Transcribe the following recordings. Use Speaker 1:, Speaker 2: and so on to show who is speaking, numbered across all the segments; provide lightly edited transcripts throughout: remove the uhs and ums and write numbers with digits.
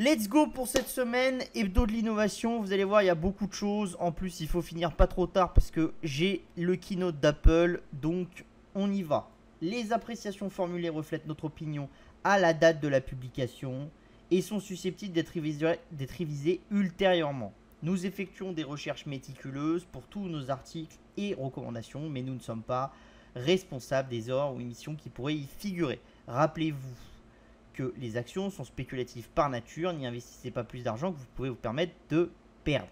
Speaker 1: Let's go pour cette semaine, hebdo de l'innovation. Vous allez voir, il y a beaucoup de choses. En plus, il faut finir pas trop tard parce que j'ai le keynote d'Apple. Donc, on y va. Les appréciations formulées reflètent notre opinion à la date de la publication et sont susceptibles d'être révisées ultérieurement. Nous effectuons des recherches méticuleuses pour tous nos articles et recommandations, mais nous ne sommes pas responsables des erreurs ou émissions qui pourraient y figurer. Rappelez-vous que les actions sont spéculatives par nature, n'y investissez pas plus d'argent que vous pouvez vous permettre de perdre.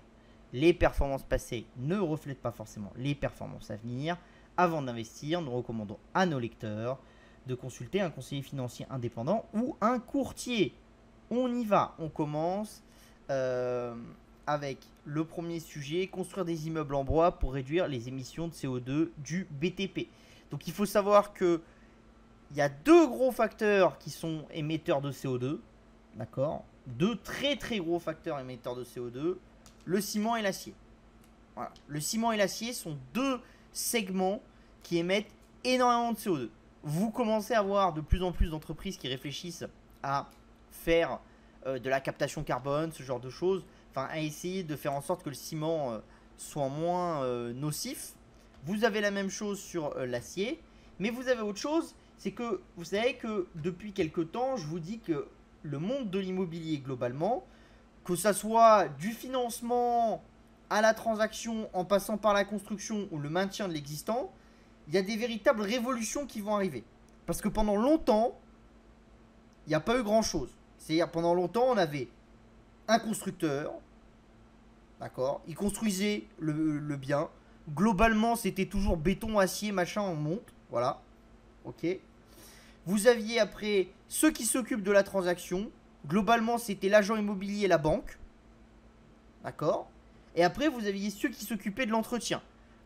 Speaker 1: Les performances passées ne reflètent pas forcément les performances à venir. Avant d'investir, nous recommandons à nos lecteurs de consulter un conseiller financier indépendant ou un courtier. On y va, on commence avec le premier sujet, construire des immeubles en bois pour réduire les émissions de CO2 du BTP. Donc il faut savoir que il y a deux gros facteurs qui sont émetteurs de CO2, d'accord? Deux très très gros facteurs émetteurs de CO2, le ciment et l'acier. Voilà. Le ciment et l'acier sont deux segments qui émettent énormément de CO2. Vous commencez à voir de plus en plus d'entreprises qui réfléchissent à faire de la captation carbone, ce genre de choses, enfin à essayer de faire en sorte que le ciment soit moins nocif. Vous avez la même chose sur l'acier, mais vous avez autre chose. C'est que vous savez que depuis quelques temps, je vous dis que le monde de l'immobilier globalement, que ça soit du financement à la transaction en passant par la construction ou le maintien de l'existant, il y a des véritables révolutions qui vont arriver. Parce que pendant longtemps, il n'y a pas eu grand chose. C'est-à-dire pendant longtemps, on avait un constructeur, d'accord, il construisait le bien. Globalement, c'était toujours béton, acier, machin, on monte, voilà, ok. Vous aviez après ceux qui s'occupent de la transaction. Globalement, c'était l'agent immobilier et la banque. D'accord. Et après, vous aviez ceux qui s'occupaient de l'entretien.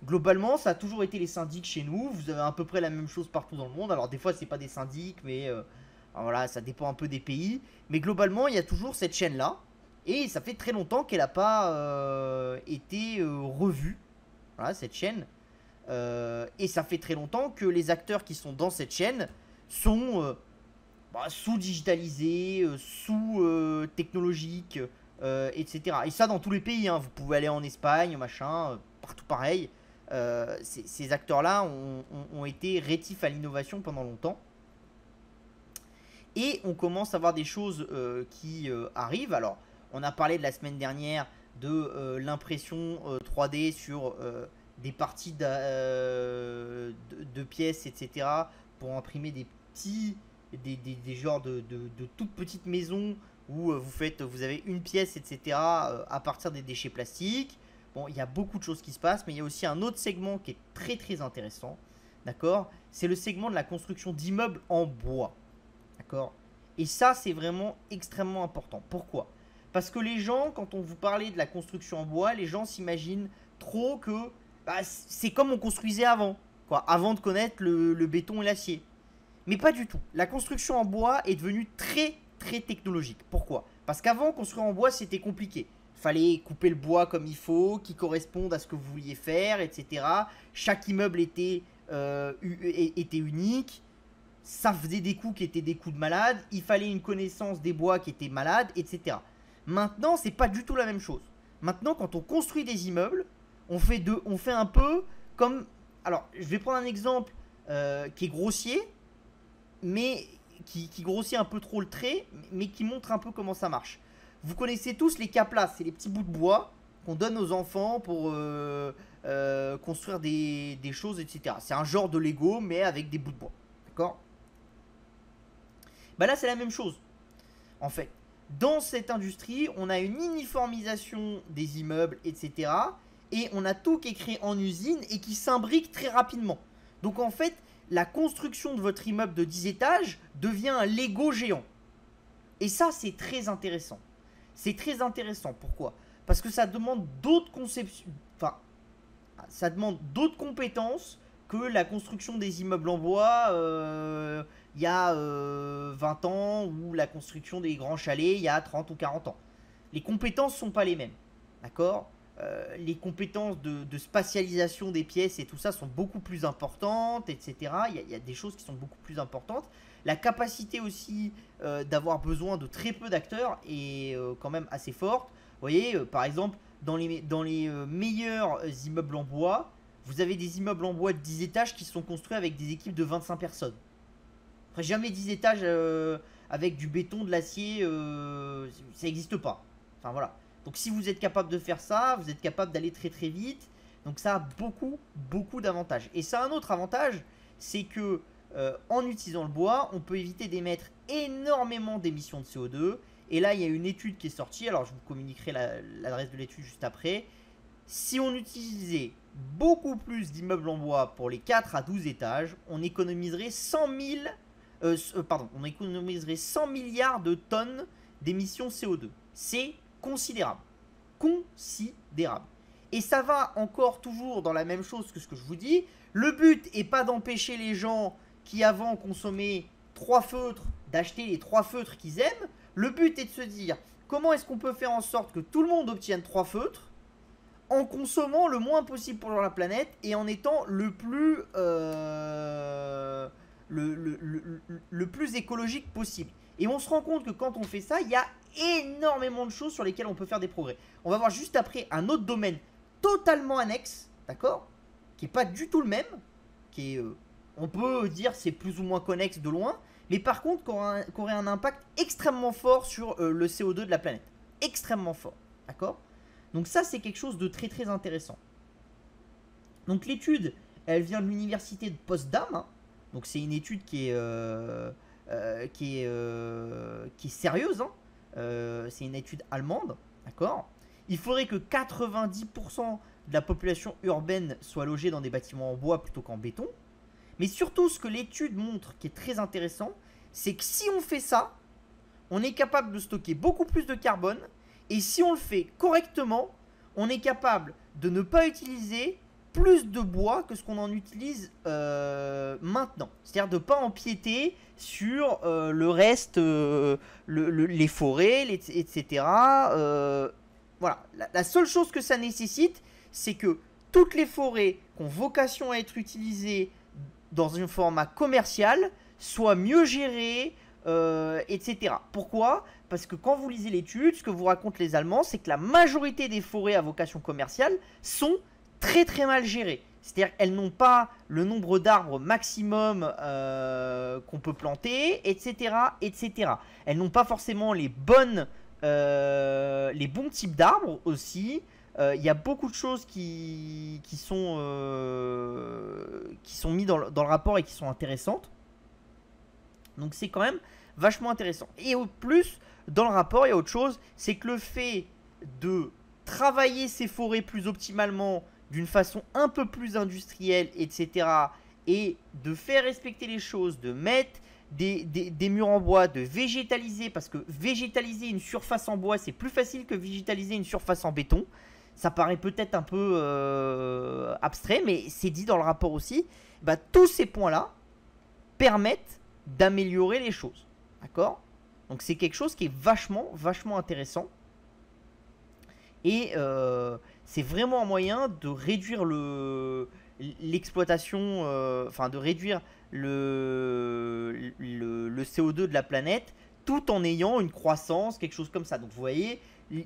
Speaker 1: Globalement, ça a toujours été les syndics chez nous. Vous avez à peu près la même chose partout dans le monde. Alors, des fois, c'est pas des syndics, mais voilà, ça dépend un peu des pays. Mais globalement, il y a toujours cette chaîne-là. Et ça fait très longtemps qu'elle n'a pas été revue. Voilà, cette chaîne. Et ça fait très longtemps que les acteurs qui sont dans cette chaîne sont sous-digitalisés, sous-technologiques, etc. Et ça dans tous les pays, hein. Vous pouvez aller en Espagne, machin, partout pareil. Ces acteurs-là ont été rétifs à l'innovation pendant longtemps. Et on commence à voir des choses qui arrivent. Alors, on a parlé de la semaine dernière de l'impression 3D sur des parties de pièces, etc. pour imprimer des petits, des genres de toutes petites maisons où vous avez une pièce, etc. À partir des déchets plastiques. Bon, il y a beaucoup de choses qui se passent, mais il y a aussi un autre segment qui est très très intéressant, d'accord? C'est le segment de la construction d'immeubles en bois, d'accord? Et ça, c'est vraiment extrêmement important. Pourquoi? Parce que les gens, quand on vous parlait de la construction en bois, les gens s'imaginent trop que c'est comme on construisait avant, quoi, avant de connaître le béton et l'acier. Mais pas du tout. La construction en bois est devenue très très technologique. Pourquoi? Parce qu'avant, construire en bois, c'était compliqué. Il fallait couper le bois comme il faut, qui corresponde à ce que vous vouliez faire, etc. Chaque immeuble était unique. Ça faisait des coups qui étaient des coups de malade. Il fallait une connaissance des bois qui était malade, etc. Maintenant, c'est pas du tout la même chose. Maintenant, quand on construit des immeubles, on fait un peu comme... Alors, je vais prendre un exemple qui est grossier, mais qui grossit un peu trop le trait, mais qui montre un peu comment ça marche. Vous connaissez tous les caplas, c'est les petits bouts de bois qu'on donne aux enfants pour construire des choses, etc. C'est un genre de Lego, mais avec des bouts de bois. D'accord? Bah là, c'est la même chose, en fait. Dans cette industrie, on a une uniformisation des immeubles, etc. Et on a tout qui est créé en usine et qui s'imbrique très rapidement. Donc en fait, la construction de votre immeuble de 10 étages devient un Lego géant. Et ça, c'est très intéressant. C'est très intéressant. Pourquoi? Parce que ça demande d'autres conceptions. Enfin, ça demande d'autres compétences que la construction des immeubles en bois il y a 20 ans ou la construction des grands chalets il y a 30 ou 40 ans. Les compétences ne sont pas les mêmes. D'accord? les compétences de spatialisation des pièces et tout ça sont beaucoup plus importantes, etc. Il y a des choses qui sont beaucoup plus importantes. La capacité aussi d'avoir besoin de très peu d'acteurs est quand même assez forte. Vous voyez, par exemple, dans les meilleurs immeubles en bois, vous avez des immeubles en bois de 10 étages qui sont construits avec des équipes de 25 personnes. Après, jamais 10 étages avec du béton, de l'acier, ça n'existe pas. Enfin voilà. Donc si vous êtes capable de faire ça, vous êtes capable d'aller très très vite. Donc ça a beaucoup, beaucoup d'avantages. Et ça a un autre avantage, c'est que en utilisant le bois, on peut éviter d'émettre énormément d'émissions de CO2. Et là, il y a une étude qui est sortie, alors je vous communiquerai l'adresse de l'étude juste après. Si on utilisait beaucoup plus d'immeubles en bois pour les 4 à 12 étages, on économiserait 100 on économiserait 100 milliards de tonnes d'émissions CO2. C'est considérable. Considérable. Et ça va encore toujours dans la même chose que ce que je vous dis. Le but n'est pas d'empêcher les gens qui avant consommaient 3 feutres d'acheter les 3 feutres qu'ils aiment. Le but est de se dire comment est-ce qu'on peut faire en sorte que tout le monde obtienne 3 feutres en consommant le moins possible pour la planète et en étant le plus écologique possible. Et on se rend compte que quand on fait ça, il y a énormément de choses sur lesquelles on peut faire des progrès. On va voir juste après un autre domaine totalement annexe, d'accord, qui n'est pas du tout le même, qui est, on peut dire c'est plus ou moins connexe de loin, mais par contre qui aurait un impact extrêmement fort sur le CO2 de la planète. Extrêmement fort, d'accord. Donc ça c'est quelque chose de très très intéressant. Donc l'étude, elle vient de l'université de Potsdam, hein. Donc c'est une étude qui est sérieuse, hein. C'est une étude allemande, d'accord. Il faudrait que 90% de la population urbaine soit logée dans des bâtiments en bois plutôt qu'en béton. Mais surtout, ce que l'étude montre, qui est très intéressant, c'est que si on fait ça, on est capable de stocker beaucoup plus de carbone. Et si on le fait correctement, on est capable de ne pas utiliser plus de bois que ce qu'on en utilise maintenant. C'est-à-dire de ne pas empiéter sur le reste, les forêts, etc. Voilà. La seule chose que ça nécessite, c'est que toutes les forêts qui ont vocation à être utilisées dans un format commercial soient mieux gérées, etc. Pourquoi ? Parce que quand vous lisez l'étude, ce que vous racontent les Allemands, c'est que la majorité des forêts à vocation commerciale sont très très mal gérées. C'est-à-dire qu'elles n'ont pas le nombre d'arbres maximum qu'on peut planter, etc., etc. Elles n'ont pas forcément les bons types d'arbres aussi. Il y a beaucoup de choses qui sont mis dans le rapport et qui sont intéressantes. Donc c'est quand même vachement intéressant. Et au plus, dans le rapport, il y a autre chose, c'est que le fait de travailler ces forêts plus optimalement, d'une façon un peu plus industrielle, etc., et de faire respecter les choses, de mettre des murs en bois, de végétaliser, parce que végétaliser une surface en bois, c'est plus facile que végétaliser une surface en béton. Ça paraît peut-être un peu abstrait, mais c'est dit dans le rapport aussi. Bah, tous ces points-là permettent d'améliorer les choses. D'accord ? Donc c'est quelque chose qui est vachement, vachement intéressant. Et c'est vraiment un moyen de réduire l'exploitation, enfin de réduire le CO2 de la planète, tout en ayant une croissance, quelque chose comme ça. Donc vous voyez,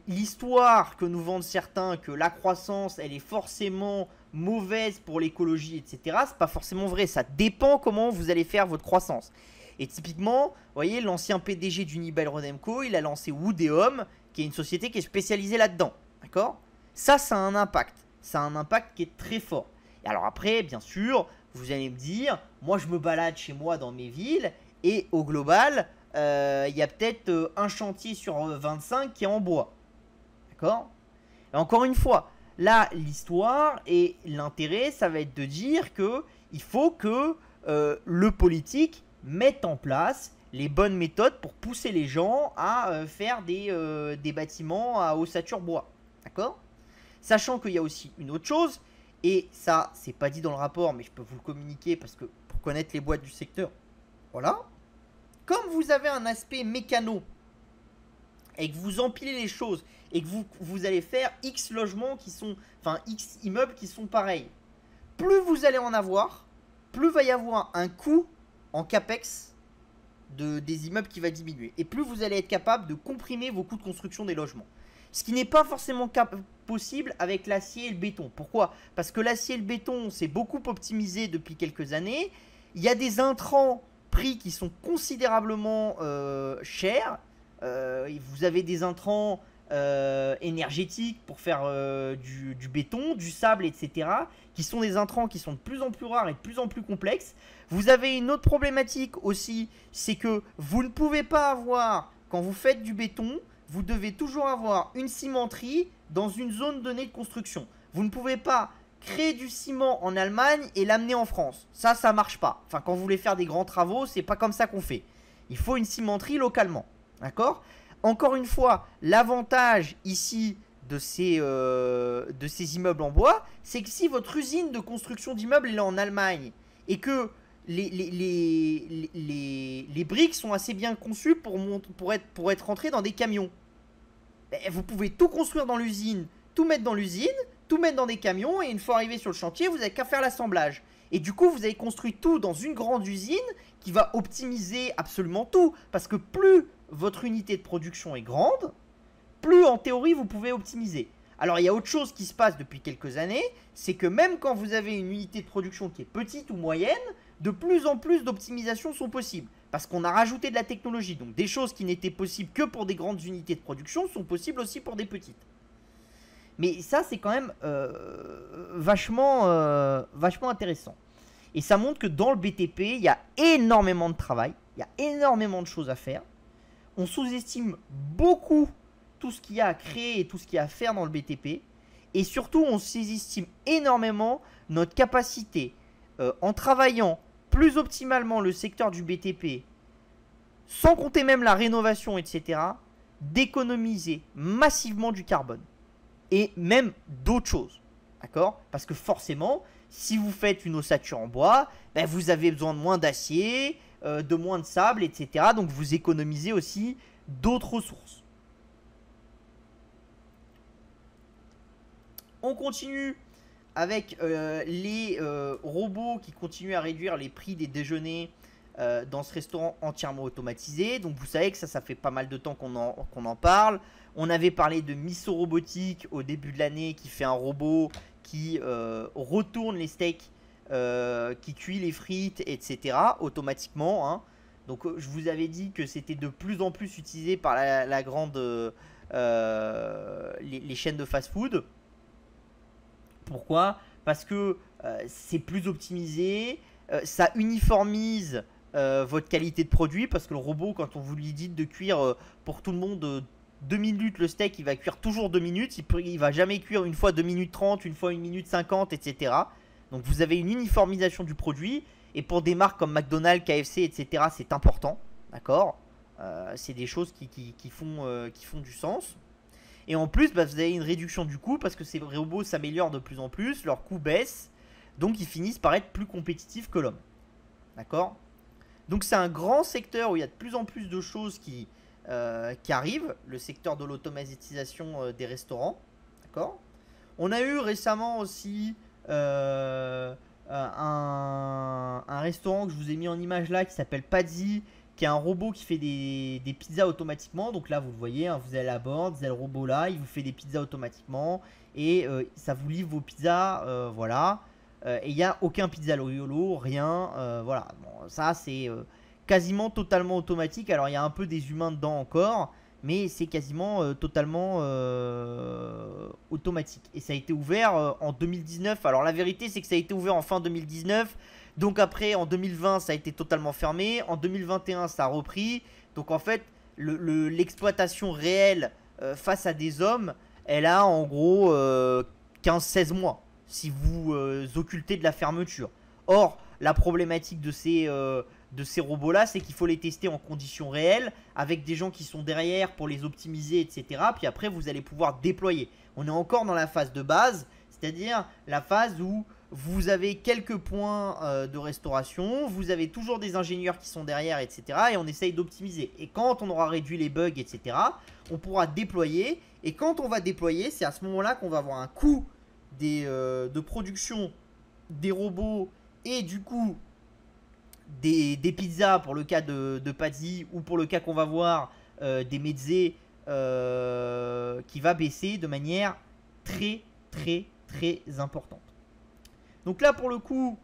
Speaker 1: l'histoire que nous vendent certains, que la croissance, elle est forcément mauvaise pour l'écologie, etc., c'est pas forcément vrai. Ça dépend comment vous allez faire votre croissance. Et typiquement, vous voyez, l'ancien PDG d'Unibail-Rodamco, il a lancé Wood & Home, qui est une société qui est spécialisée là-dedans. D'accord ? Ça a un impact. Ça a un impact qui est très fort. Et alors après, bien sûr, vous allez me dire, moi je me balade chez moi dans mes villes, et au global, il y a peut-être un chantier sur 25 qui est en bois. D'accord ? Et encore une fois, là, l'histoire et l'intérêt, ça va être de dire qu'il faut que le politique mette en place les bonnes méthodes pour pousser les gens à faire des bâtiments à ossature bois. D'accord ? Sachant qu'il y a aussi une autre chose, et ça, c'est pas dit dans le rapport, mais je peux vous le communiquer parce que pour connaître les boîtes du secteur, voilà. Comme vous avez un aspect mécano et que vous empilez les choses et que vous allez faire X logements qui sont, enfin X immeubles qui sont pareils. Plus vous allez en avoir, plus va y avoir un coût en capex des immeubles qui va diminuer. Et plus vous allez être capable de comprimer vos coûts de construction des logements. Ce qui n'est pas forcément possible avec l'acier et le béton. Pourquoi? Parce que l'acier et le béton, c'est beaucoup optimisé depuis quelques années. Il y a des intrants prix qui sont considérablement chers. Vous avez des intrants énergétiques pour faire du béton, du sable, etc. qui sont des intrants qui sont de plus en plus rares et de plus en plus complexes. Vous avez une autre problématique aussi, c'est que vous ne pouvez pas avoir, quand vous faites du béton, vous devez toujours avoir une cimenterie dans une zone donnée de construction. Vous ne pouvez pas créer du ciment en Allemagne et l'amener en France. Ça marche pas. Enfin, quand vous voulez faire des grands travaux, c'est pas comme ça qu'on fait. Il faut une cimenterie localement. D'accord? Encore une fois, l'avantage ici de ces immeubles en bois, c'est que si votre usine de construction d'immeubles est en Allemagne et que les briques sont assez bien conçues pour être rentrées dans des camions, vous pouvez tout construire dans l'usine, tout mettre dans l'usine, tout mettre dans des camions, et une fois arrivé sur le chantier, vous n'avez qu'à faire l'assemblage. Et du coup, vous avez construit tout dans une grande usine qui va optimiser absolument tout. Parce que plus votre unité de production est grande, plus en théorie vous pouvez optimiser. Alors il y a autre chose qui se passe depuis quelques années, c'est que même quand vous avez une unité de production qui est petite ou moyenne, de plus en plus d'optimisations sont possibles. Parce qu'on a rajouté de la technologie. Donc des choses qui n'étaient possibles que pour des grandes unités de production sont possibles aussi pour des petites. Mais ça, c'est quand même vachement intéressant. Et ça montre que dans le BTP, il y a énormément de travail, il y a énormément de choses à faire. On sous-estime beaucoup tout ce qu'il y a à créer et tout ce qu'il y a à faire dans le BTP. Et surtout, on sous-estime énormément notre capacité, en travaillant plus optimalement le secteur du BTP, sans compter même la rénovation, etc., d'économiser massivement du carbone. Et même d'autres choses, d'accord? Parce que forcément, si vous faites une ossature en bois, ben vous avez besoin de moins d'acier, de moins de sable, etc. Donc vous économisez aussi d'autres ressources. On continue avec les robots qui continuent à réduire les prix des déjeuners dans ce restaurant entièrement automatisé. Donc vous savez que ça fait pas mal de temps qu'on en parle. On avait parlé de Miso Robotique au début de l'année qui fait un robot qui retourne les steaks, qui cuit les frites, etc. automatiquement. Hein. Donc je vous avais dit que c'était de plus en plus utilisé par les chaînes de fast-food. Pourquoi? Parce que c'est plus optimisé, ça uniformise votre qualité de produit, parce que le robot, quand on vous lui dit de cuire pour tout le monde 2 minutes le steak, il va cuire toujours 2 minutes, il va jamais cuire une fois 2 minutes 30, une fois 1 minute 50, etc. Donc vous avez une uniformisation du produit, et pour des marques comme McDonald's, KFC, etc., c'est important, d'accord? C'est des choses qui font du sens. Et en plus, vous avez une réduction du coût parce que ces robots s'améliorent de plus en plus, leur coût baisse, donc ils finissent par être plus compétitifs que l'homme. D'accord? Donc c'est un grand secteur où il y a de plus en plus de choses qui arrivent, le secteur de l'automatisation des restaurants. D'accord? On a eu récemment aussi un restaurant que je vous ai mis en image là qui s'appelle Pazzi, qui est un robot qui fait des pizzas automatiquement. Donc là, vous le voyez, hein, vous allez à bord, vous avez le robot là, il vous fait des pizzas automatiquement et ça vous livre vos pizzas, voilà. Et il n'y a aucun pizzaiolo, rien, voilà. Bon, ça, c'est quasiment totalement automatique. Alors, il y a un peu des humains dedans encore, mais c'est quasiment totalement automatique. Et ça a été ouvert en 2019. Alors, la vérité, c'est que ça a été ouvert en fin 2019. Donc après, en 2020, ça a été totalement fermé. En 2021, ça a repris. Donc en fait, l'exploitation réelle face à des hommes, elle a en gros 15-16 mois, si vous occultez de la fermeture. Or, la problématique de ces robots-là, c'est qu'il faut les tester en conditions réelles, avec des gens qui sont derrière pour les optimiser, etc. Puis après, vous allez pouvoir déployer. On est encore dans la phase de base, c'est-à-dire la phase où vous avez quelques points de restauration, vous avez toujours des ingénieurs qui sont derrière, etc. Et on essaye d'optimiser. Et quand on aura réduit les bugs, etc., on pourra déployer Et quand on va déployer, c'est à ce moment-là qu'on va avoir un coût de production des robots et du coup des pizzas pour le cas de Pazzi ou pour le cas qu'on va voir des mezzés qui va baisser de manière très importante. Donc là pour le coup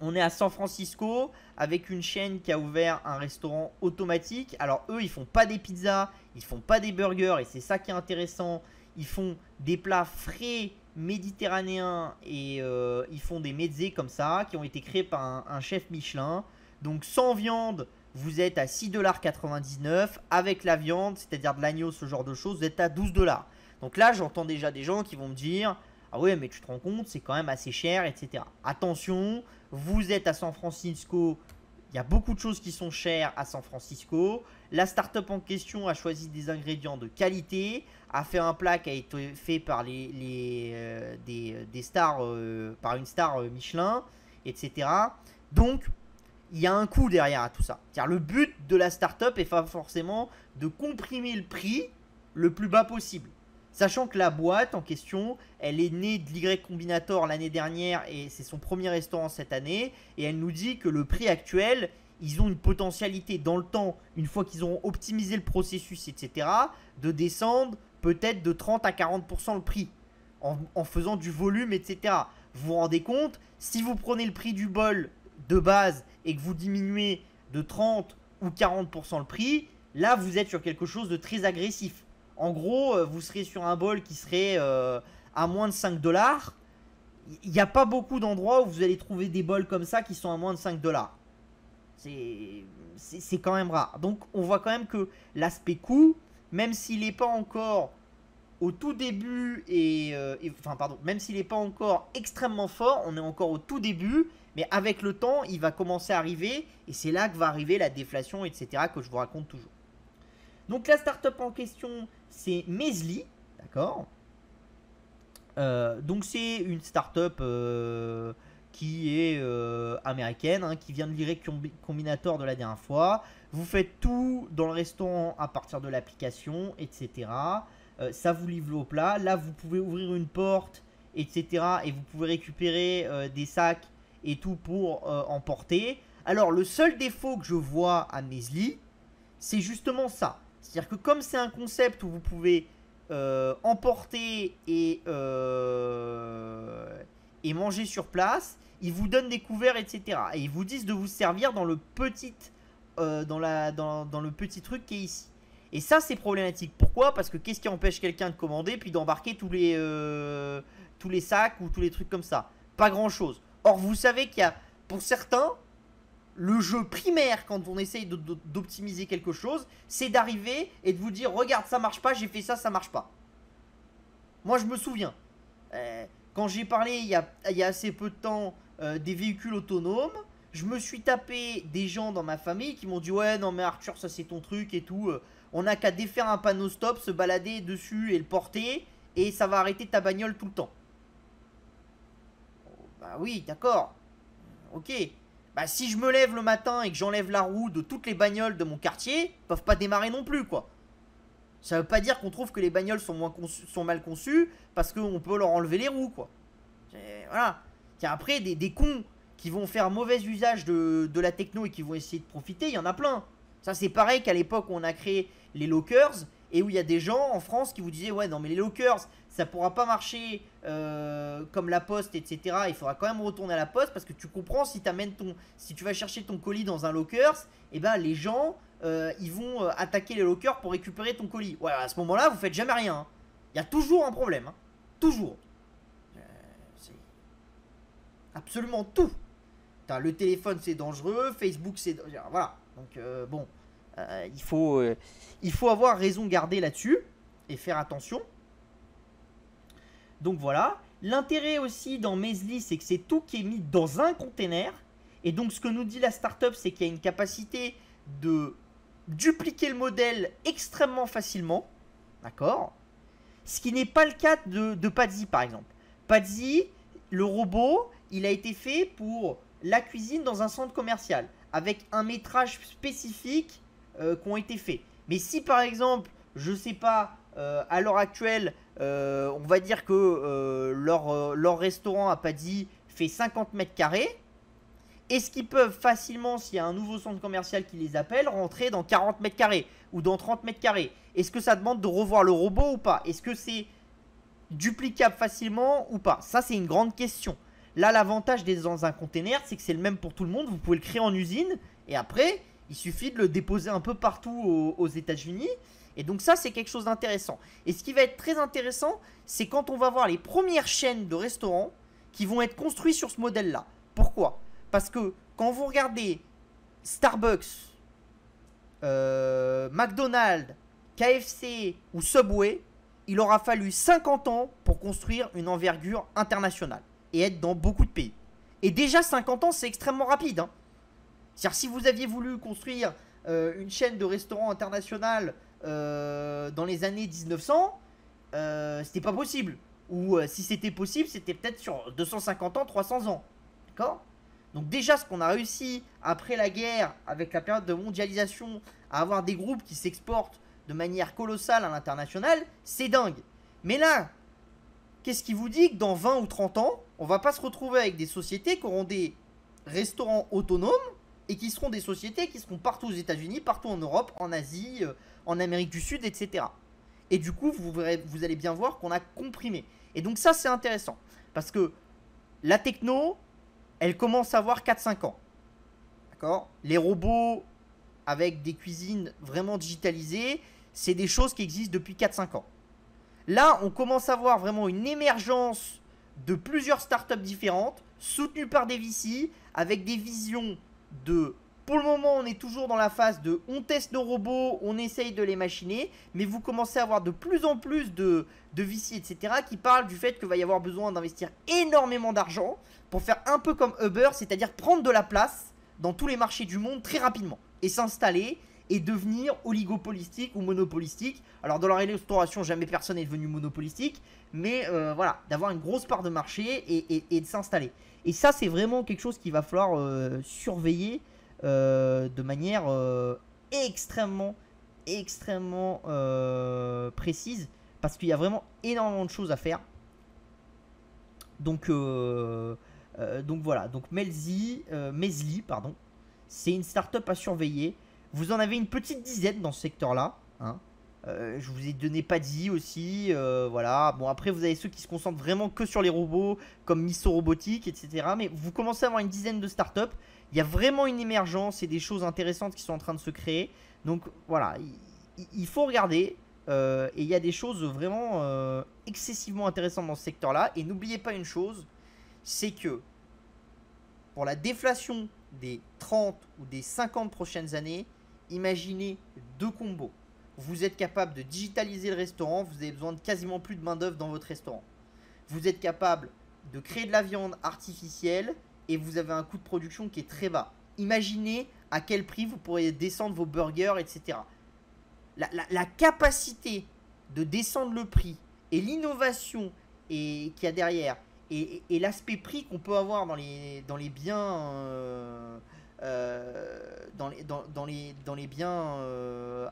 Speaker 1: on est à San Francisco avec une chaîne qui a ouvert un restaurant automatique. Alors eux ils font pas des pizzas, ils font pas des burgers et c'est ça qui est intéressant. Ils font des plats frais méditerranéens et ils font des mezzés comme ça qui ont été créés par un chef Michelin. Donc sans viande vous êtes à 6,99 $. Avec la viande, c'est-à-dire de l'agneau, ce genre de choses, vous êtes à 12 $. Donc là j'entends déjà des gens qui vont me dire ah ouais mais tu te rends compte c'est quand même assez cher, etc. Attention, vous êtes à San Francisco, il y a beaucoup de choses qui sont chères à San Francisco. La startup en question a choisi des ingrédients de qualité, a fait un plat qui a été fait par des stars, par une star Michelin, etc. Donc il y a un coût derrière à tout ça. C'est-à-dire le but de la startup est pas forcément de comprimer le prix le plus bas possible. Sachant que la boîte en question, elle est née de l'Y Combinator l'année dernière et c'est son premier restaurant cette année. Et elle nous dit que le prix actuel, ils ont une potentialité dans le temps, une fois qu'ils auront optimisé le processus, etc., de descendre peut-être de 30 à 40% le prix en faisant du volume, etc. Vous vous rendez compte, si vous prenez le prix du bol de base et que vous diminuez de 30 ou 40% le prix, là vous êtes sur quelque chose de très agressif. En gros, vous serez sur un bol qui serait à moins de 5 $. Il n'y a pas beaucoup d'endroits où vous allez trouver des bols comme ça qui sont à moins de 5 $. C'est quand même rare. Donc on voit quand même que l'aspect coût, même s'il n'est pas encore au tout début même s'il n'est pas encore extrêmement fort, on est encore au tout début, mais avec le temps, il va commencer à arriver et c'est là que va arriver la déflation, etc. que je vous raconte toujours. Donc la startup en question, c'est Mezli, d'accord. Donc c'est une startup qui est américaine, hein, qui vient de l'Y Combinator de la dernière fois. Vous faites tout dans le restaurant à partir de l'application, etc. Ça vous livre vos plats. Là, vous pouvez ouvrir une porte, etc. Et vous pouvez récupérer des sacs et tout pour emporter. Alors le seul défaut que je vois à Mezli, c'est justement ça. C'est-à-dire que comme c'est un concept où vous pouvez emporter et manger sur place, ils vous donnent des couverts, etc. Et ils vous disent de vous servir dans le petit, dans le petit truc qui est ici. Et ça, c'est problématique. Pourquoi? Parce que qu'est-ce qui empêche quelqu'un de commander puis d'embarquer tous les sacs ou tous les trucs comme ça? Pas grand-chose. Or, vous savez qu'il y a, pour certains, le jeu primaire quand on essaye d'optimiser quelque chose, c'est d'arriver et de vous dire regarde ça marche pas, j'ai fait ça, ça marche pas. Moi je me souviens, quand j'ai parlé il y a assez peu de temps des véhicules autonomes, je me suis tapé des gens dans ma famille qui m'ont dit ouais non mais Arthur ça c'est ton truc et tout, on n'a qu'à défaire un panneau stop, se balader dessus et le porter et ça va arrêter ta bagnole tout le temps. Bah oui d'accord, ok. Bah, si je me lève le matin et que j'enlève la roue de toutes les bagnoles de mon quartier, ils peuvent pas démarrer non plus quoi. Ça veut pas dire qu'on trouve que les bagnoles sont mal conçues parce qu'on peut leur enlever les roues quoi. Voilà. Après des cons qui vont faire mauvais usage de la techno et qui vont essayer de profiter, il y en a plein. Ça c'est pareil qu'à l'époque où on a créé les lockers et où il y a des gens en France qui vous disaient ouais non mais les lockers ça pourra pas marcher comme la poste, etc. Il faudra quand même retourner à la poste parce que tu comprends si tu vas chercher ton colis dans un lockers, et ben les gens ils vont attaquer les lockers pour récupérer ton colis. Ouais, à ce moment-là, vous faites jamais rien. Hein. Il y a toujours un problème, hein. Toujours. C'est absolument tout. Le téléphone c'est dangereux, Facebook c'est voilà. Donc bon, il faut avoir raison gardée là-dessus et faire attention. Donc voilà. L'intérêt aussi dans Mezli, c'est que c'est tout qui est mis dans un container. Et donc ce que nous dit la startup, c'est qu'il y a une capacité de dupliquer le modèle extrêmement facilement. D'accord? Ce qui n'est pas le cas de Pazzi par exemple. Pazzi, le robot, il a été fait pour la cuisine dans un centre commercial. Avec un métrage spécifique qui ont été faits. Mais si par exemple, je sais pas, à l'heure actuelle, on va dire que leur restaurant à Paddy fait 50 mètres carrés. Est-ce qu'ils peuvent facilement, s'il y a un nouveau centre commercial qui les appelle, rentrer dans 40 mètres carrés ou dans 30 mètres carrés? Est-ce que ça demande de revoir le robot ou pas? Est-ce que c'est duplicable facilement ou pas? Ça, c'est une grande question. Là, l'avantage d'être dans un container, c'est que c'est le même pour tout le monde. Vous pouvez le créer en usine et après, il suffit de le déposer un peu partout aux États-Unis. Et donc ça, c'est quelque chose d'intéressant. Et ce qui va être très intéressant, c'est quand on va voir les premières chaînes de restaurants qui vont être construits sur ce modèle-là. Pourquoi? Parce que quand vous regardez Starbucks, McDonald's, KFC ou Subway, il aura fallu 50 ans pour construire une envergure internationale et être dans beaucoup de pays. Et déjà 50 ans, c'est extrêmement rapide, hein. C'est-à-dire si vous aviez voulu construire une chaîne de restaurants internationale dans les années 1900, c'était pas possible. Ou si c'était possible, c'était peut-être sur 250 ans, 300 ans. D'accord? Donc déjà, ce qu'on a réussi après la guerre, avec la période de mondialisation, à avoir des groupes qui s'exportent de manière colossale à l'international, c'est dingue. Mais là, qu'est-ce qui vous dit que dans 20 ou 30 ans, on va pas se retrouver avec des sociétés qui auront des restaurants autonomes et qui seront des sociétés qui seront partout aux États-Unis, partout en Europe, en Asie, en Amérique du Sud, etc. Et du coup, vous allez bien voir qu'on a comprimé. Et donc ça, c'est intéressant. Parce que la techno, elle commence à avoir 4-5 ans. D'accord? Les robots avec des cuisines vraiment digitalisées, c'est des choses qui existent depuis 4-5 ans. Là, on commence à voir vraiment une émergence de plusieurs startups différentes, soutenues par des VC, avec des visions de... Pour le moment, on est toujours dans la phase de on teste nos robots, on essaye de les machiner, mais vous commencez à avoir de plus en plus de VC, etc., qui parlent du fait qu'il va y avoir besoin d'investir énormément d'argent pour faire un peu comme Uber, c'est-à-dire prendre de la place dans tous les marchés du monde très rapidement et s'installer et devenir oligopolistique ou monopolistique. Alors dans la restauration, jamais personne n'est devenu monopolistique, mais voilà, d'avoir une grosse part de marché et de s'installer. Et ça, c'est vraiment quelque chose qu'il va falloir surveiller de manière extrêmement précise, parce qu'il y a vraiment énormément de choses à faire. Donc voilà, donc Mesli, pardon, c'est une startup à surveiller. Vous en avez une petite dizaine dans ce secteur-là, hein. Je vous ai donné Paddy aussi, voilà. Bon, après vous avez ceux qui se concentrent vraiment que sur les robots, comme Miso Robotique, etc. Mais vous commencez à avoir une dizaine de startups. Il y a vraiment une émergence et des choses intéressantes qui sont en train de se créer. Donc voilà, il faut regarder. Et il y a des choses vraiment excessivement intéressantes dans ce secteur-là. Et n'oubliez pas une chose, c'est que pour la déflation des 30 ou des 50 prochaines années, imaginez deux combos. Vous êtes capable de digitaliser le restaurant, vous avez besoin de quasiment plus de main d'œuvre dans votre restaurant. Vous êtes capable de créer de la viande artificielle et vous avez un coût de production qui est très bas. Imaginez à quel prix vous pourriez descendre vos burgers, etc. La capacité de descendre le prix et l'innovation qu'il y a derrière et l'aspect prix qu'on peut avoir dans les biens dans les biens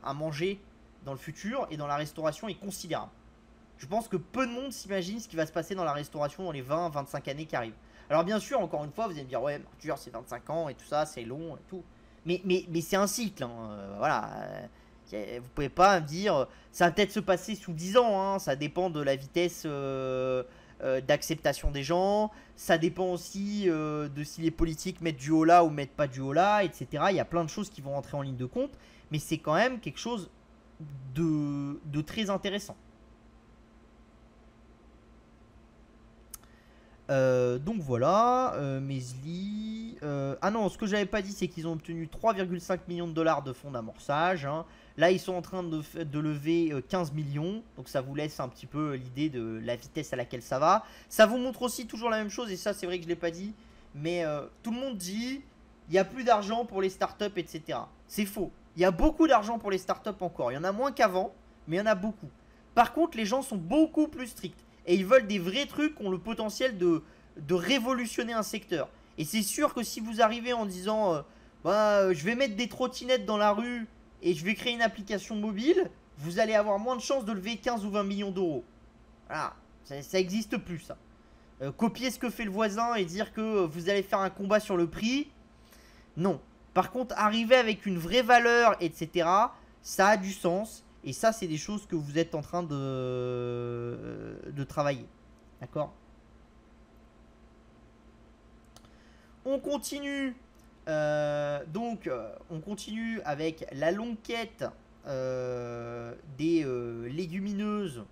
Speaker 1: à manger dans le futur et dans la restauration est considérable. Je pense que peu de monde s'imagine ce qui va se passer dans la restauration dans les 20-25 années qui arrivent. Alors bien sûr, encore une fois, vous allez me dire, ouais, Arthur, c'est 25 ans et tout ça, c'est long et tout. Mais c'est un cycle, hein, voilà. Vous pouvez pas me dire, ça va peut-être se passer sous 10 ans, hein, ça dépend de la vitesse d'acceptation des gens, ça dépend aussi de si les politiques mettent du holà ou mettent pas du holà, etc. Il y a plein de choses qui vont rentrer en ligne de compte, mais c'est quand même quelque chose de très intéressant. Donc voilà, Mesli. Ah non, ce que j'avais pas dit, c'est qu'ils ont obtenu 3,5 millions de dollars de fonds d'amorçage, hein. Là, ils sont en train de lever 15 millions. Donc ça vous laisse un petit peu l'idée de la vitesse à laquelle ça va. Ça vous montre aussi toujours la même chose, et ça, c'est vrai que je l'ai pas dit. Mais tout le monde dit, il n'y a plus d'argent pour les startups, etc. C'est faux. Il y a beaucoup d'argent pour les startups encore. Il y en a moins qu'avant, mais il y en a beaucoup. Par contre, les gens sont beaucoup plus stricts. Et ils veulent des vrais trucs qui ont le potentiel de révolutionner un secteur. Et c'est sûr que si vous arrivez en disant je vais mettre des trottinettes dans la rue et je vais créer une application mobile, vous allez avoir moins de chances de lever 15 ou 20 millions d'euros. Voilà, ça existe plus ça. Copier ce que fait le voisin et dire que vous allez faire un combat sur le prix, non. Par contre, arriver avec une vraie valeur, etc., ça a du sens. Et ça, c'est des choses que vous êtes en train de travailler. D'accord? On continue. On continue avec la longue quête des légumineuses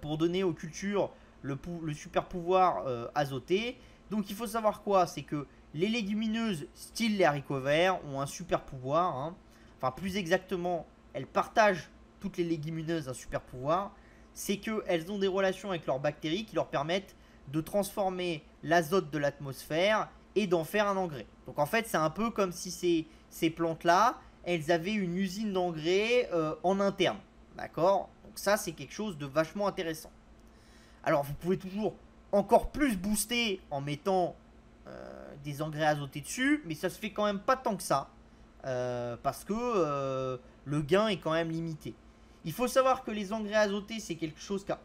Speaker 1: pour donner aux cultures le super pouvoir azoté. Donc il faut savoir quoi? C'est que les légumineuses, style les haricots verts, ont un super pouvoir. Hein. Enfin, plus exactement, elles partagent toutes les légumineuses un super pouvoir. C'est qu'elles ont des relations avec leurs bactéries qui leur permettent de transformer l'azote de l'atmosphère et d'en faire un engrais. Donc en fait, c'est un peu comme si ces plantes-là, elles avaient une usine d'engrais en interne. D'accord? Donc ça, c'est quelque chose de vachement intéressant. Alors, vous pouvez toujours encore plus booster en mettant des engrais azotés dessus, mais ça se fait quand même pas tant que ça, parce que le gain est quand même limité. Il faut savoir que les engrais azotés, c'est quelque chose qui a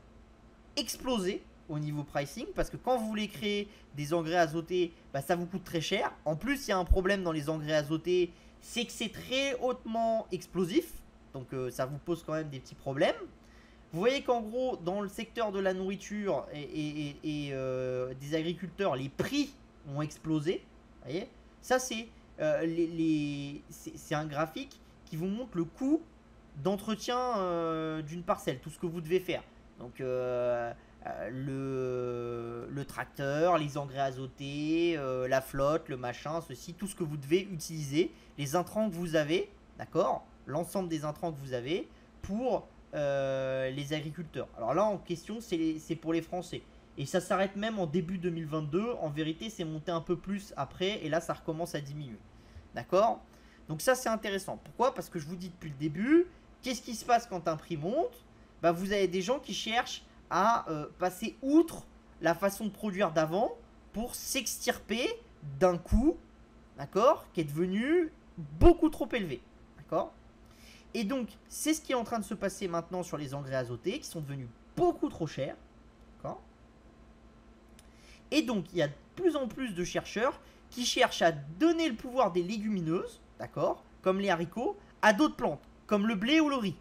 Speaker 1: explosé au niveau pricing, parce que quand vous voulez créer des engrais azotés, bah, ça vous coûte très cher. En plus, il y a un problème dans les engrais azotés, c'est que c'est très hautement explosif, donc ça vous pose quand même des petits problèmes. Vous voyez qu'en gros, dans le secteur de la nourriture et des agriculteurs, les prix ont explosé. Vous voyez, ça, c'est un graphique qui vous montre le coût d'entretien d'une parcelle, tout ce que vous devez faire. Donc, le tracteur, les engrais azotés, la flotte, le machin, ceci, tout ce que vous devez utiliser, les intrants que vous avez, d'accord, l'ensemble des intrants que vous avez pour les agriculteurs. Alors là, en question, c'est pour les Français. Et ça s'arrête même en début 2022. En vérité, c'est monté un peu plus après. Et là, ça recommence à diminuer. D'accord? Donc ça, c'est intéressant. Pourquoi? Parce que je vous dis depuis le début, qu'est-ce qui se passe quand un prix monte? Bah, vous avez des gens qui cherchent à passer outre la façon de produire d'avant pour s'extirper d'un coût, d'accord, qui est devenu beaucoup trop élevé. D'accord? Et donc, c'est ce qui est en train de se passer maintenant sur les engrais azotés, qui sont devenus beaucoup trop chers. D'accord? Et donc, il y a de plus en plus de chercheurs qui cherchent à donner le pouvoir des légumineuses, d'accord, comme les haricots, à d'autres plantes, comme le blé ou le riz.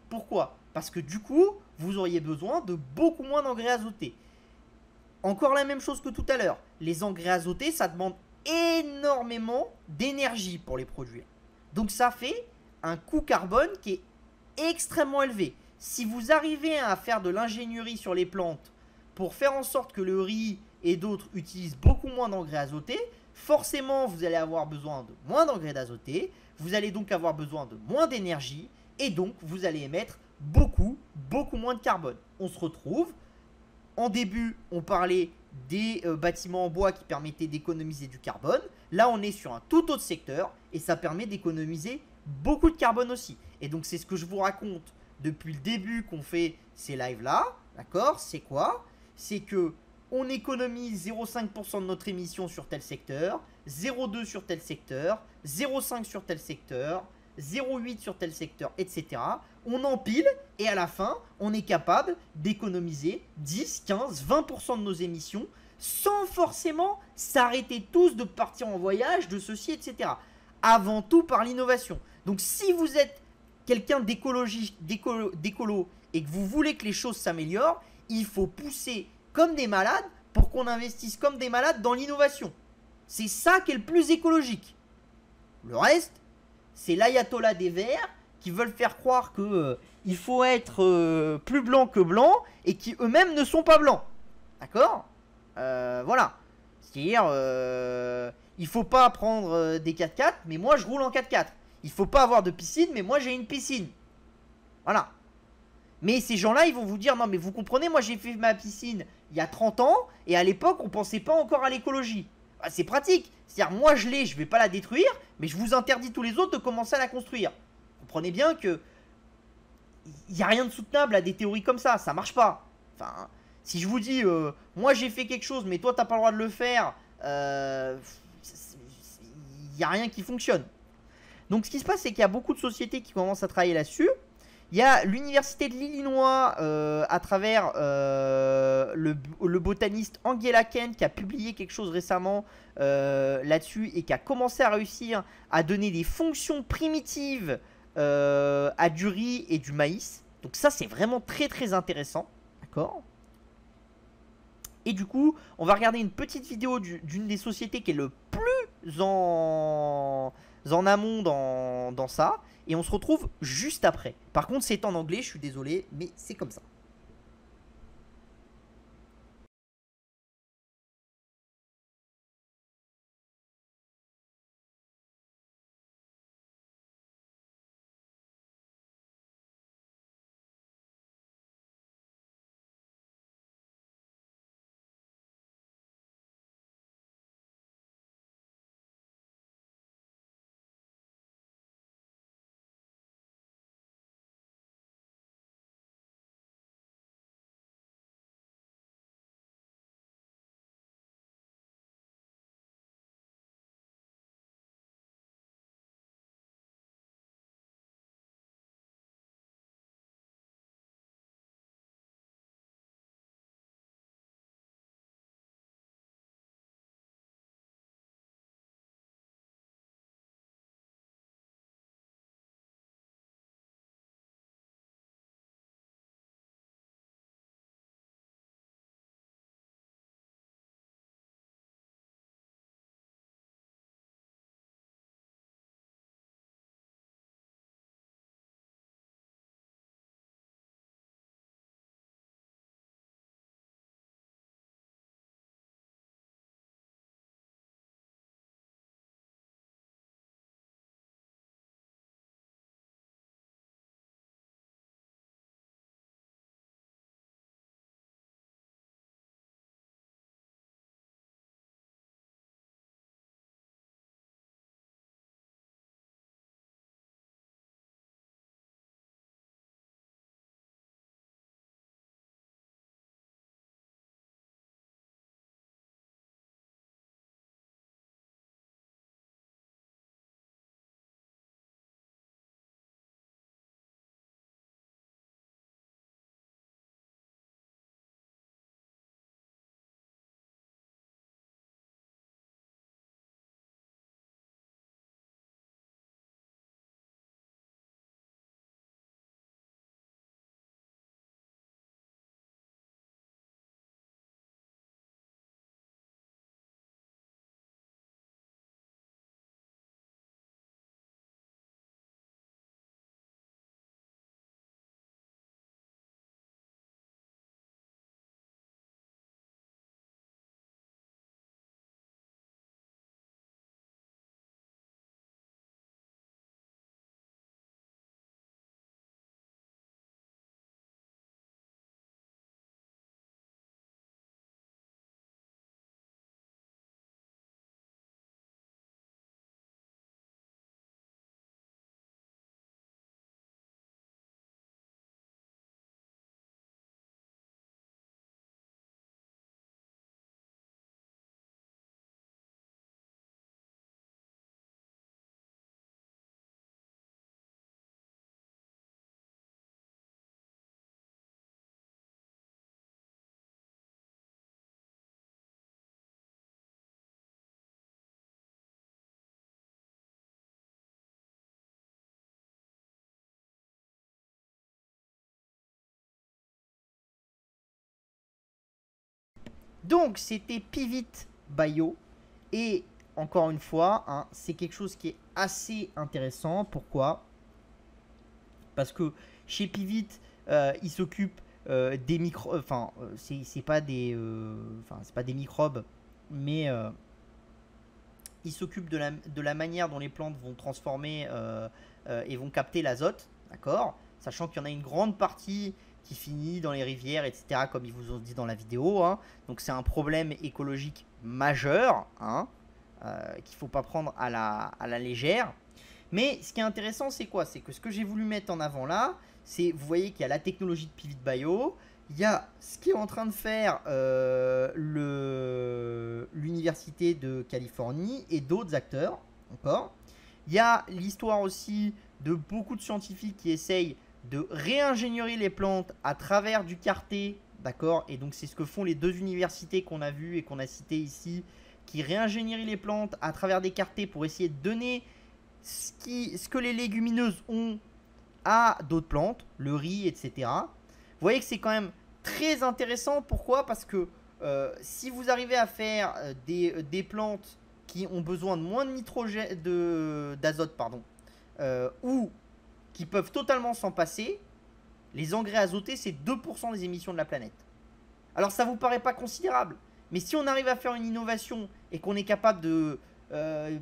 Speaker 1: Pourquoi? Parce que du coup, vous auriez besoin de beaucoup moins d'engrais azotés. Encore la même chose que tout à l'heure. Les engrais azotés, ça demande énormément d'énergie pour les produire. Donc, ça fait un coût carbone qui est extrêmement élevé. Si vous arrivez à faire de l'ingénierie sur les plantes pour faire en sorte que le riz et d'autres utilisent beaucoup moins d'engrais azotés, forcément vous allez avoir besoin de moins d'engrais azotés, vous allez donc avoir besoin de moins d'énergie et donc vous allez émettre beaucoup moins de carbone. On se retrouve, en début on parlait des bâtiments en bois qui permettaient d'économiser du carbone, là on est sur un tout autre secteur et ça permet d'économiser beaucoup de carbone aussi. Et donc c'est ce que je vous raconte depuis le début qu'on fait ces lives là, d'accord? C'est quoi? C'est que on économise 0,5% de notre émission sur tel secteur, 0,2 sur tel secteur, 0,5 sur tel secteur, 0,8 sur tel secteur, etc. On empile et à la fin, on est capable d'économiser 10, 15, 20% de nos émissions sans forcément s'arrêter tous de partir en voyage, de ceci, etc. Avant tout par l'innovation. Donc si vous êtes quelqu'un d'écolo et que vous voulez que les choses s'améliorent, il faut pousser comme des malades pour qu'on investisse comme des malades dans l'innovation. C'est ça qui est le plus écologique. Le reste, c'est l'ayatollah des Verts qui veulent faire croire qu'il faut être plus blanc que blanc et qui eux-mêmes ne sont pas blancs. D'accord? Voilà. C'est-à-dire, il faut pas prendre des 4x4, mais moi je roule en 4x4. Il faut pas avoir de piscine, mais moi j'ai une piscine. Voilà. Mais ces gens-là, ils vont vous dire, non mais vous comprenez, moi j'ai fait ma piscine il y a 30 ans, et à l'époque on pensait pas encore à l'écologie. Bah, c'est pratique. C'est-à-dire, moi je l'ai, je vais pas la détruire, mais je vous interdis tous les autres de commencer à la construire. Vous comprenez bien que il n'y a rien de soutenable à des théories comme ça marche pas. Enfin, si je vous dis, moi j'ai fait quelque chose, mais toi t'as pas le droit de le faire, il n'y a rien qui fonctionne. Donc ce qui se passe, c'est qu'il y a beaucoup de sociétés qui commencent à travailler là-dessus. Il y a l'université de l'Illinois à travers le botaniste Angela Kent qui a publié quelque chose récemment là-dessus et qui a commencé à réussir à donner des fonctions primitives à du riz et du maïs. Donc ça, c'est vraiment très très intéressant. D'accord. Et du coup, on va regarder une petite vidéo d'une des sociétés qui est le plus en amont dans ça. Et on se retrouve juste après. Par contre, c'est en anglais, je suis désolé, mais c'est comme ça. Donc, c'était Pivot Bio. Et encore une fois, hein, c'est quelque chose qui est assez intéressant. Pourquoi? Parce que chez Pivot, ils s'occupent des microbes. Enfin, c'est pas c'est pas des microbes, mais ils s'occupent de la manière dont les plantes vont transformer et vont capter l'azote. D'accord? Sachant qu'il y en a une grande partie qui finit dans les rivières, etc., comme ils vous ont dit dans la vidéo. Hein. Donc c'est un problème écologique majeur, hein, qu'il ne faut pas prendre à la légère. Mais ce qui est intéressant, c'est quoi? C'est que ce que j'ai voulu mettre en avant là, c'est, vous voyez qu'il y a la technologie de Pivot Bio, il y a ce qu'est en train de faire l'université de Californie et d'autres acteurs, encore. Il y a l'histoire aussi de beaucoup de scientifiques qui essayent de réingénierer les plantes à travers du carté, d'accord? Et donc c'est ce que font les deux universités qu'on a vues et qu'on a citées ici, qui réingénient les plantes à travers des cartés pour essayer de donner ce que les légumineuses ont à d'autres plantes, le riz, etc. Vous voyez que c'est quand même très intéressant. Pourquoi? Parce que si vous arrivez à faire des plantes qui ont besoin de moins de nitrogène, d'azote, pardon, ou qui peuvent totalement s'en passer, les engrais azotés, c'est 2% des émissions de la planète. Alors ça vous paraît pas considérable, mais si on arrive à faire une innovation et qu'on est capable de,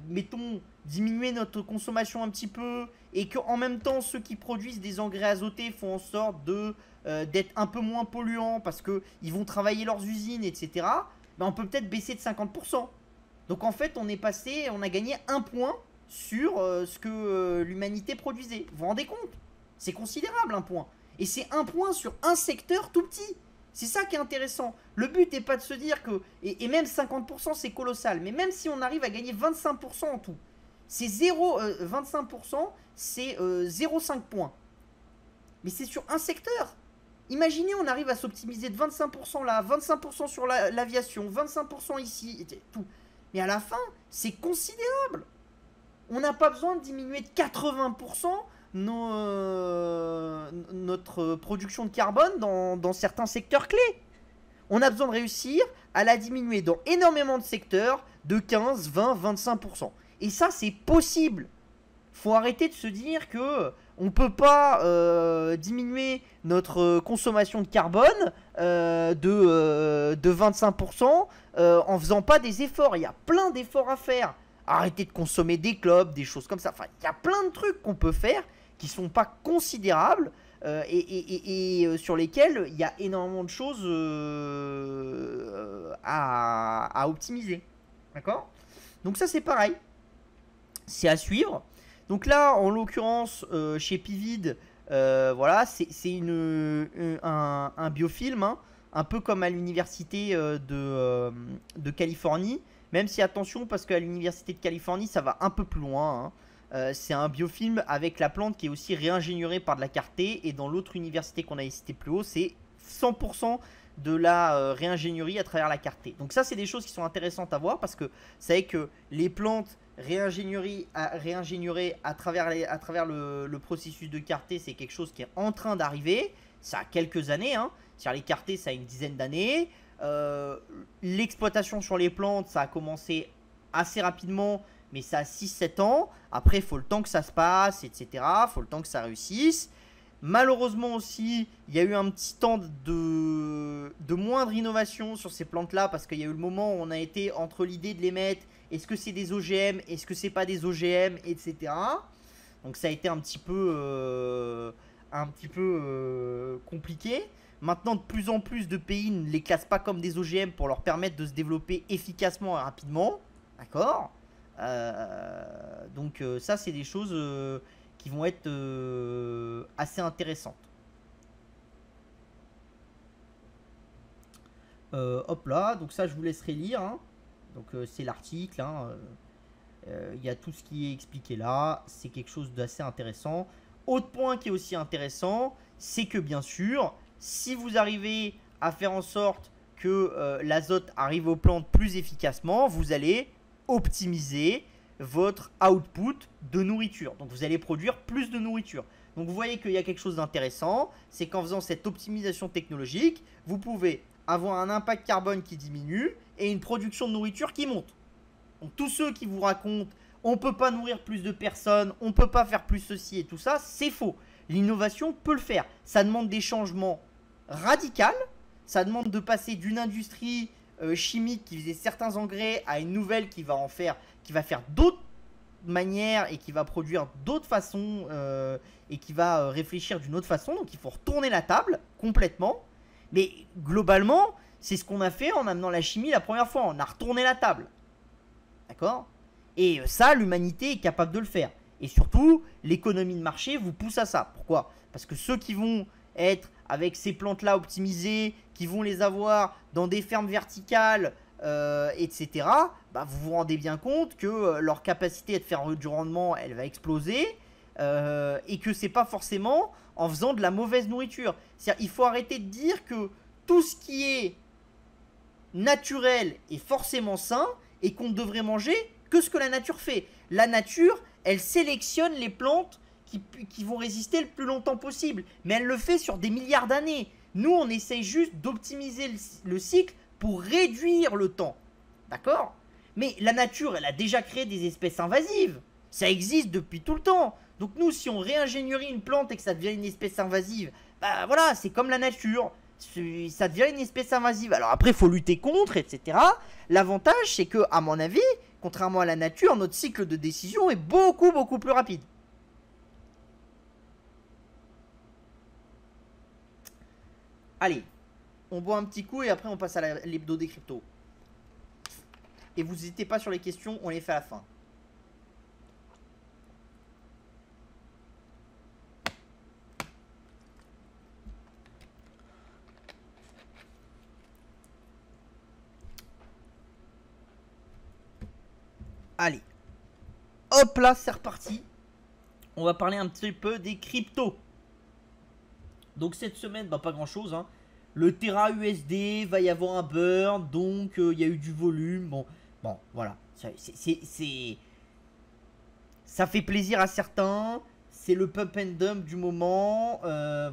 Speaker 1: mettons, diminuer notre consommation un petit peu, et qu'en même temps, ceux qui produisent des engrais azotés font en sorte d'être un peu moins polluants parce qu'ils vont travailler leurs usines, etc., ben on peut peut-être baisser de 50%. Donc en fait, on a gagné un point sur ce que l'humanité produisait. Vous vous rendez compte? C'est considérable, un point. Et c'est un point sur un secteur tout petit. C'est ça qui est intéressant. Le but n'est pas de se dire que... Et même 50% c'est colossal. Mais même si on arrive à gagner 25% en tout, c'est 25%, c'est 0,5 points. Mais c'est sur un secteur. Imaginez, on arrive à s'optimiser de 25% là, 25% sur l'aviation, 25% ici, et tout. Mais à la fin, c'est considérable. On n'a pas besoin de diminuer de 80% notre production de carbone dans certains secteurs clés. On a besoin de réussir à la diminuer dans énormément de secteurs de 15, 20, 25%. Et ça, c'est possible. Faut arrêter de se dire que on peut pas diminuer notre consommation de carbone de 25% en faisant pas des efforts. Il y a plein d'efforts à faire. Arrêter de consommer des clopes, des choses comme ça. Enfin, il y a plein de trucs qu'on peut faire qui sont pas considérables et sur lesquels il y a énormément de choses à optimiser. D'accord? Donc ça, c'est pareil. C'est à suivre. Donc là, en l'occurrence, chez Pivid, voilà, c'est un biofilm, hein, un peu comme à l'université de Californie. Même si attention, parce qu'à l'université de Californie, ça va un peu plus loin. Hein. C'est un biofilm avec la plante qui est aussi réingénierée par de la carté. Et dans l'autre université qu'on a cité plus haut, c'est 100% de la réingénierie à travers la carté. Donc ça, c'est des choses qui sont intéressantes à voir parce que c'est vrai que les plantes réingénierie à travers le processus de carté, c'est quelque chose qui est en train d'arriver. Ça a quelques années, hein. Sur les cartés, ça a une dizaine d'années. L'exploitation sur les plantes, ça a commencé assez rapidement, mais ça a 6-7 ans. Après, il faut le temps que ça se passe, etc. Il faut le temps que ça réussisse. Malheureusement aussi, il y a eu un petit temps de moindre innovation sur ces plantes-là parce qu'il y a eu le moment où on a été entre l'idée de les mettre, est-ce que c'est des OGM, est-ce que c'est pas des OGM, etc. Donc ça a été un petit peu compliqué. Maintenant, de plus en plus de pays ne les classent pas comme des OGM pour leur permettre de se développer efficacement et rapidement. D'accord. Donc ça, c'est des choses qui vont être assez intéressantes. Hop là, donc ça je vous laisserai lire. Hein. Donc c'est l'article. Hein. Y a tout ce qui est expliqué là. C'est quelque chose d'assez intéressant. Autre point qui est aussi intéressant, c'est que bien sûr, si vous arrivez à faire en sorte que l'azote arrive aux plantes plus efficacement, vous allez optimiser votre output de nourriture. Donc vous allez produire plus de nourriture. Donc vous voyez qu'il y a quelque chose d'intéressant, c'est qu'en faisant cette optimisation technologique, vous pouvez avoir un impact carbone qui diminue et une production de nourriture qui monte. Donc tous ceux qui vous racontent on ne peut pas nourrir plus de personnes, on ne peut pas faire plus ceci et tout ça, c'est faux. L'innovation peut le faire. Ça demande des changements radicaux, ça demande de passer d'une industrie chimique qui faisait certains engrais à une nouvelle qui va faire d'autres manières et qui va produire d'autres façons et qui va réfléchir d'une autre façon. Donc il faut retourner la table complètement. Mais globalement, c'est ce qu'on a fait en amenant la chimie la première fois. On a retourné la table. D'accord? Et ça, l'humanité est capable de le faire. Et surtout, l'économie de marché vous pousse à ça. Pourquoi? Parce que ceux qui vont être avec ces plantes-là optimisées, qui vont les avoir dans des fermes verticales etc., bah, vous vous rendez bien compte que leur capacité à te faire du rendement, elle va exploser, et que c'est pas forcément en faisant de la mauvaise nourriture. C'est-à-dire, il faut arrêter de dire que tout ce qui est naturel est forcément sain et qu'on ne devrait manger que ce que la nature fait. La nature, elle sélectionne les plantes qui vont résister le plus longtemps possible, mais elle le fait sur des milliards d'années. Nous, on essaye juste d'optimiser le cycle pour réduire le temps. D'accord? Mais la nature, elle a déjà créé des espèces invasives. Ça existe depuis tout le temps. Donc nous, si on réingénierie une plante et que ça devient une espèce invasive, bah voilà, c'est comme la nature. Ça devient une espèce invasive. Alors après, il faut lutter contre, etc. L'avantage, c'est que, à mon avis, contrairement à la nature, notre cycle de décision est beaucoup, beaucoup plus rapide. Allez, on boit un petit coup et après on passe à l'hebdo des cryptos. Et vous n'hésitez pas sur les questions, on les fait à la fin. Allez, hop là, c'est reparti. On va parler un petit peu des cryptos. Donc cette semaine, bah, pas grand chose, hein. Le Terra USD, va y avoir un burn, donc il y a eu du volume. Bon, voilà. Ça fait plaisir à certains. C'est le pump and dump du moment.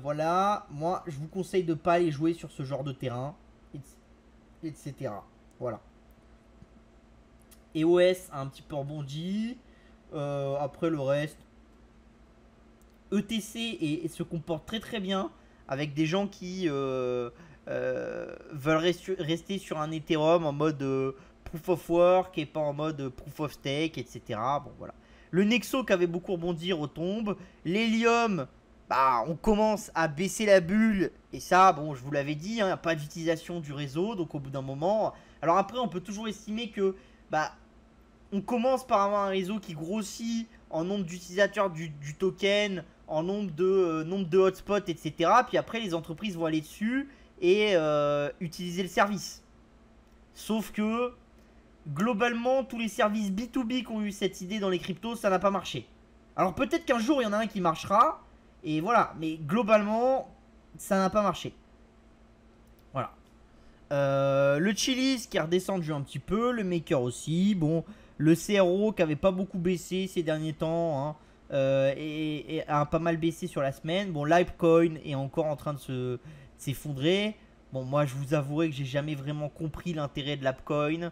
Speaker 1: Voilà. Moi, je vous conseille de ne pas aller jouer sur ce genre de terrain, etc. Voilà. EOS a un petit peu rebondi. Après le reste, ETC se comporte très très bien avec des gens qui veulent rester sur un Ethereum en mode proof of work et pas en mode proof of stake, etc. Bon voilà. Le Nexo qui avait beaucoup rebondi retombe. L'Helium, bah, on commence à baisser la bulle. Et ça, bon, je vous l'avais dit, hein, pas d'utilisation du réseau. Donc au bout d'un moment. Alors après, on peut toujours estimer que bah, on commence par avoir un réseau qui grossit en nombre d'utilisateurs du token, en nombre de hotspots, etc. Puis après, les entreprises vont aller dessus et utiliser le service. Sauf que, globalement, tous les services B2B qui ont eu cette idée dans les cryptos, ça n'a pas marché. Alors peut-être qu'un jour, il y en a un qui marchera. Et voilà, mais globalement, ça n'a pas marché. Voilà. Le Chili's qui est redescendu un petit peu, le Maker aussi. Bon, le CRO qui avait pas beaucoup baissé ces derniers temps, hein, et a pas mal baissé sur la semaine. Bon, Litecoin est encore en train de s'effondrer. Bon, moi je vous avouerai que j'ai jamais vraiment compris l'intérêt de l'Apecoin.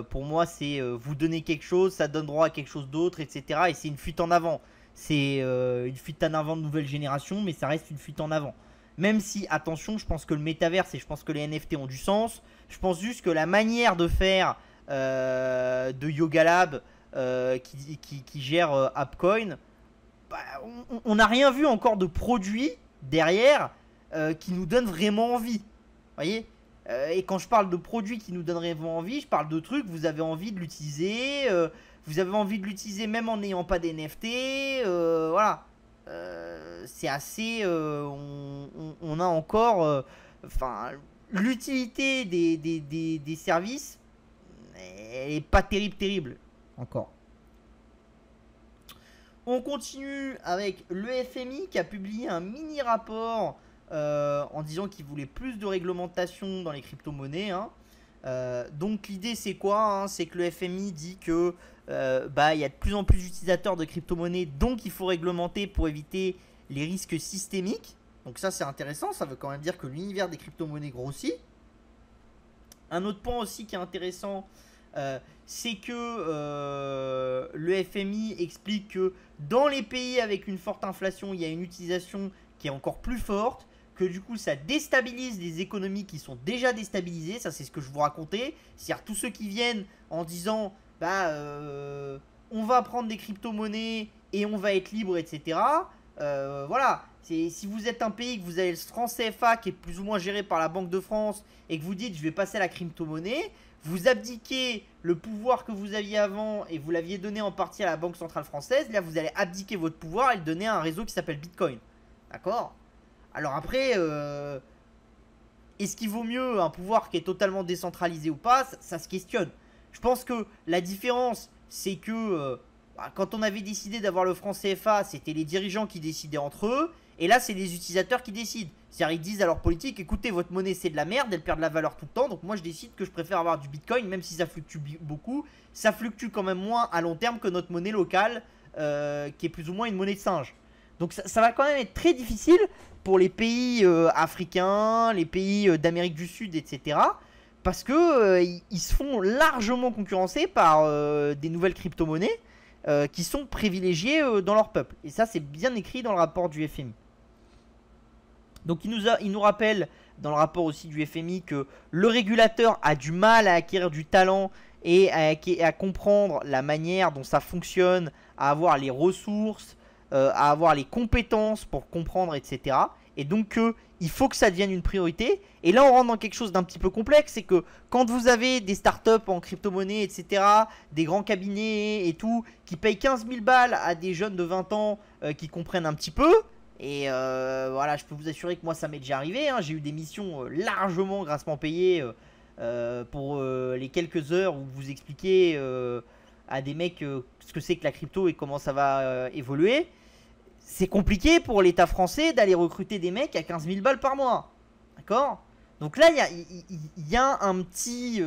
Speaker 1: Pour moi, c'est vous donner quelque chose, ça donne droit à quelque chose d'autre, etc. Et c'est une fuite en avant. C'est une fuite en avant de nouvelle génération, mais ça reste une fuite en avant. Même si, attention, je pense que le métaverse et je pense que les NFT ont du sens. Je pense juste que la manière de faire de Yoga Lab qui gère Apecoin, bah, on n'a rien vu encore de produit derrière qui nous donne vraiment envie. Vous voyez, et quand je parle de produits qui nous donnent vraiment envie, je parle de trucs, vous avez envie de l'utiliser, vous avez envie de l'utiliser même en n'ayant pas d'NFT, voilà. C'est assez... on a encore... Enfin, l'utilité des services, elle est pas terrible encore. On continue avec le FMI qui a publié un mini rapport en disant qu'il voulait plus de réglementation dans les crypto-monnaies, hein. Donc l'idée c'est quoi, hein? C'est que le FMI dit que bah, y a de plus en plus d'utilisateurs de crypto-monnaies, donc il faut réglementer pour éviter les risques systémiques. Donc ça c'est intéressant, ça veut quand même dire que l'univers des crypto-monnaies grossit. Un autre point aussi qui est intéressant, c'est que le FMI explique que dans les pays avec une forte inflation, il y a une utilisation qui est encore plus forte, que du coup ça déstabilise les économies qui sont déjà déstabilisées. Ça c'est ce que je vous racontais. C'est-à-dire tous ceux qui viennent en disant bah on va prendre des crypto-monnaies et on va être libre, etc. Voilà, si vous êtes un pays que vous avez le franc CFA qui est plus ou moins géré par la Banque de France et que vous dites je vais passer à la crypto-monnaie, vous abdiquez le pouvoir que vous aviez avant et vous l'aviez donné en partie à la Banque Centrale Française. Là vous allez abdiquer votre pouvoir et le donner à un réseau qui s'appelle Bitcoin. D'accord? Alors après, est-ce qu'il vaut mieux un pouvoir qui est totalement décentralisé ou pas, ça se questionne. Je pense que la différence, c'est que quand on avait décidé d'avoir le franc CFA, c'était les dirigeants qui décidaient entre eux. Et là, c'est les utilisateurs qui décident. C'est-à-dire, ils disent à leur politique, écoutez, votre monnaie, c'est de la merde, elle perd de la valeur tout le temps. Donc moi, je décide que je préfère avoir du Bitcoin, même si ça fluctue beaucoup. Ça fluctue quand même moins à long terme que notre monnaie locale, qui est plus ou moins une monnaie de singe. Donc ça va quand même être très difficile pour les pays africains, les pays d'Amérique du Sud, etc. Parce que ils se font largement concurrencer par des nouvelles crypto-monnaies qui sont privilégiées dans leur peuple. Et ça, c'est bien écrit dans le rapport du FMI. Donc il nous rappelle dans le rapport aussi du FMI que le régulateur a du mal à acquérir du talent et à comprendre la manière dont ça fonctionne, à avoir les ressources, à avoir les compétences pour comprendre, etc. Et donc il faut que ça devienne une priorité. Et là on rentre dans quelque chose d'un petit peu complexe, c'est que quand vous avez des startups en crypto-monnaie, etc., des grands cabinets et tout, qui payent 15 000 balles à des jeunes de 20 ans qui comprennent un petit peu, et voilà, je peux vous assurer que moi ça m'est déjà arrivé, hein. J'ai eu des missions largement grassement payées pour les quelques heures où vous expliquez à des mecs ce que c'est que la crypto et comment ça va évoluer. C'est compliqué pour l'État français d'aller recruter des mecs à 15 000 balles par mois. D'accord? Donc là, il y a un petit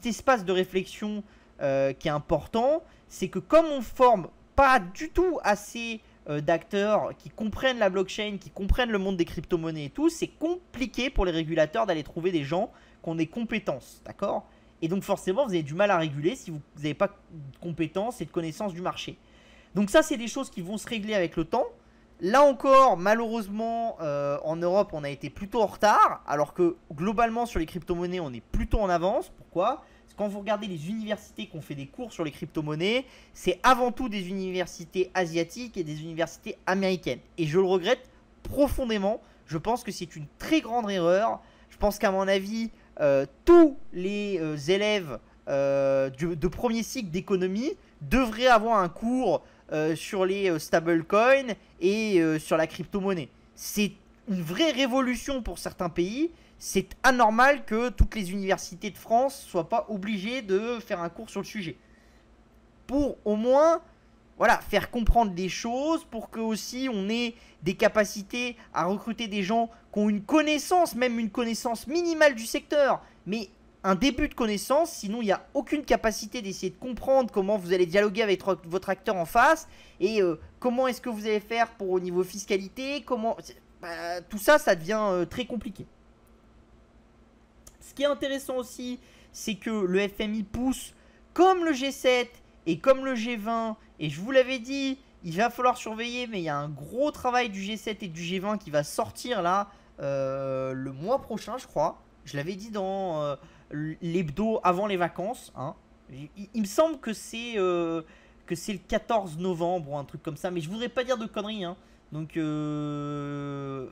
Speaker 1: espace de réflexion qui est important. C'est que comme on forme pas du tout assez d'acteurs qui comprennent la blockchain, qui comprennent le monde des crypto-monnaies et tout, c'est compliqué pour les régulateurs d'aller trouver des gens qui ont des compétences. D'accord? Et donc forcément, vous avez du mal à réguler si vous n'avez pas de compétences et de connaissances du marché. Donc ça, c'est des choses qui vont se régler avec le temps. Là encore, malheureusement, en Europe, on a été plutôt en retard, alors que globalement, sur les crypto-monnaies, on est plutôt en avance. Pourquoi ? Parce que quand vous regardez les universités qui ont fait des cours sur les crypto-monnaies, c'est avant tout des universités asiatiques et des universités américaines. Et je le regrette profondément. Je pense que c'est une très grande erreur. Je pense qu'à mon avis, tous les élèves de premier cycle d'économie devraient avoir un cours sur les stablecoins et sur la crypto-monnaie. C'est une vraie révolution pour certains pays. C'est anormal que toutes les universités de France ne soient pas obligées de faire un cours sur le sujet. Pour au moins voilà, faire comprendre des choses, pour que aussi on ait des capacités à recruter des gens qui ont une connaissance, même une connaissance minimale du secteur, mais un début de connaissance, sinon il n'y a aucune capacité d'essayer de comprendre comment vous allez dialoguer avec votre acteur en face, et comment est-ce que vous allez faire pour au niveau fiscalité, comment... tout ça, ça devient très compliqué. Ce qui est intéressant aussi, c'est que le FMI pousse, comme le G7 et comme le G20, et je vous l'avais dit, il va falloir surveiller, mais il y a un gros travail du G7 et du G20 qui va sortir là, le mois prochain, je crois. Je l'avais dit dans l'hebdo avant les vacances, hein. Il me semble que c'est le 14 novembre ou un truc comme ça, mais je voudrais pas dire de conneries, hein. Donc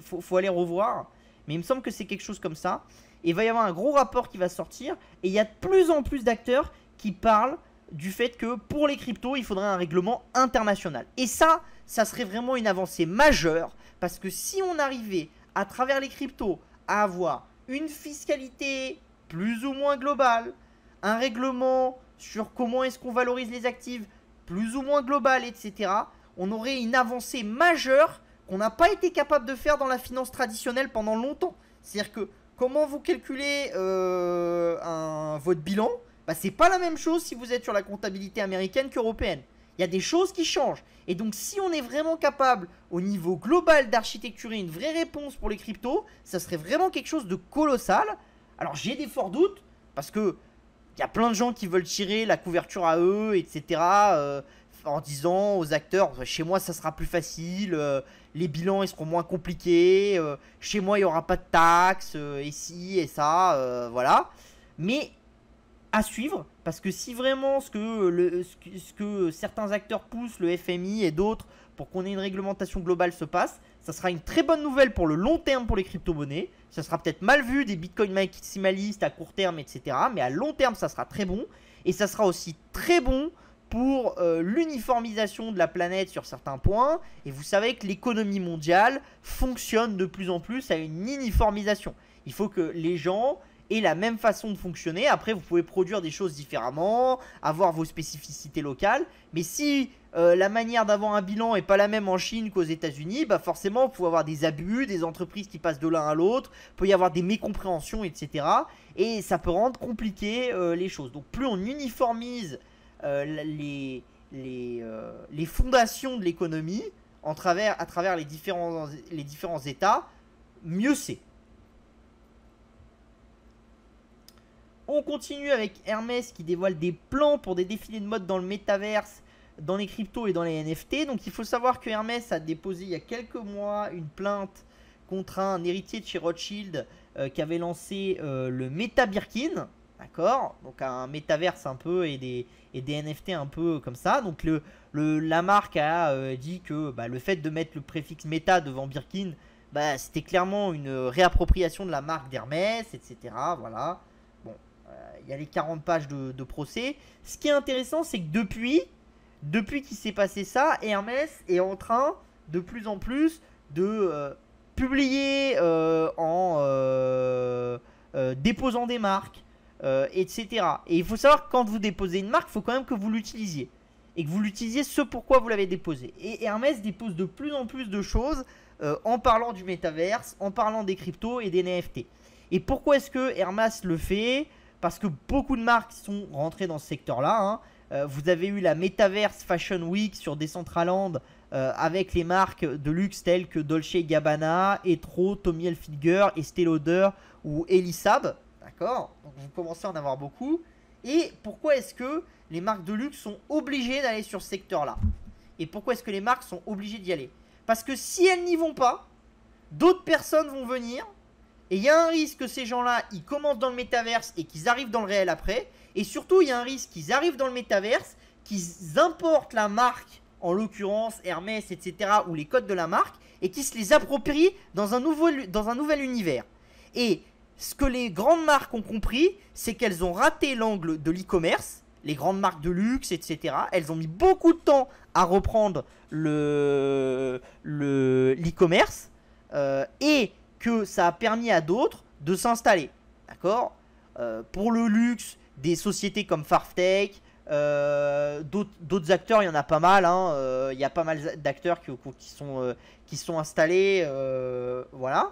Speaker 1: faut aller revoir, mais il me semble que c'est quelque chose comme ça. Et il va y avoir un gros rapport qui va sortir, et il y a de plus en plus d'acteurs qui parlent du fait que pour les cryptos, il faudrait un règlement international. Et ça serait vraiment une avancée majeure, parce que si on arrivait à travers les cryptos à avoir une fiscalité plus ou moins globale, un règlement sur comment est-ce qu'on valorise les actifs plus ou moins global, etc., on aurait une avancée majeure qu'on n'a pas été capable de faire dans la finance traditionnelle pendant longtemps. C'est-à-dire que comment vous calculez votre bilan, bah, c'est pas la même chose si vous êtes sur la comptabilité américaine qu'européenne. Il y a des choses qui changent. Et donc si on est vraiment capable au niveau global d'architecturer une vraie réponse pour les cryptos, ça serait vraiment quelque chose de colossal. Alors j'ai des forts doutes, parce que il y a plein de gens qui veulent tirer la couverture à eux, etc. En disant aux acteurs, chez moi ça sera plus facile, les bilans ils seront moins compliqués, chez moi il n'y aura pas de taxes, et ci et ça, voilà. Mais à suivre, parce que si vraiment ce que certains acteurs poussent, le FMI et d'autres, pour qu'on ait une réglementation globale se passe, ça sera une très bonne nouvelle pour le long terme pour les crypto-monnaies. Ça sera peut-être mal vu des bitcoin maximalistes à court terme, etc. Mais à long terme, ça sera très bon. Et ça sera aussi très bon pour l'uniformisation de la planète sur certains points. Et vous savez que l'économie mondiale fonctionne de plus en plus à une uniformisation. Il faut que les gens aient la même façon de fonctionner. Après, vous pouvez produire des choses différemment, avoir vos spécificités locales. Mais si la manière d'avoir un bilan n'est pas la même en Chine qu'aux États-Unis, bah forcément, vous pouvez avoir des abus, des entreprises qui passent de l'un à l'autre, il peut y avoir des mécompréhensions, etc. Et ça peut rendre compliqué les choses. Donc plus on uniformise les fondations de l'économie à travers les différents États, mieux c'est. On continue avec Hermès qui dévoile des plans pour des défilés de mode dans le métaverse, dans les cryptos et dans les NFT. Donc il faut savoir que Hermès a déposé il y a quelques mois une plainte contre un héritier de chez Rothschild qui avait lancé le Meta Birkin. D'accord, donc un métaverse un peu et des NFT un peu comme ça. Donc la marque a dit que le fait de mettre le préfixe Meta devant Birkin, c'était clairement une réappropriation de la marque d'Hermès, etc. Voilà. Bon, il y a les 40 pages de procès. Ce qui est intéressant, c'est que depuis qu'il s'est passé ça, Hermès est en train de plus en plus de publier en déposant des marques. Etc. Et il faut savoir que quand vous déposez une marque, il faut quand même que vous l'utilisiez. Et que vous l'utilisiez ce pourquoi vous l'avez déposé. Et Hermès dépose de plus en plus de choses en parlant du métaverse, en parlant des cryptos et des NFT. Et pourquoi est-ce que Hermès le fait? Parce que beaucoup de marques sont rentrées dans ce secteur-là. Vous avez eu la Metaverse Fashion Week sur Decentraland avec les marques de luxe telles que Dolce & Gabbana, Etro, Tommy Hilfiger, Estée Lauder ou Elisab. D'accord, donc vous commencez à en avoir beaucoup. Et pourquoi est-ce que les marques de luxe sont obligées d'aller sur ce secteur-là? Et pourquoi est-ce que les marques sont obligées d'y aller? Parce que si elles n'y vont pas, d'autres personnes vont venir. Et il y a un risque que ces gens-là, ils commencent dans le métaverse et qu'ils arrivent dans le réel après. Et surtout, il y a un risque qu'ils arrivent dans le métaverse, qu'ils importent la marque, en l'occurrence Hermès, etc. ou les codes de la marque, et qu'ils se les approprient dans un nouvel univers. Et ce que les grandes marques ont compris, c'est qu'elles ont raté l'angle de l'e-commerce, les grandes marques de luxe, etc. Elles ont mis beaucoup de temps à reprendre l'e-commerce et que ça a permis à d'autres de s'installer. D'accord, pour le luxe, des sociétés comme Farfetch, d'autres acteurs, il y en a pas mal. Il y a pas mal d'acteurs qui sont installés. Voilà.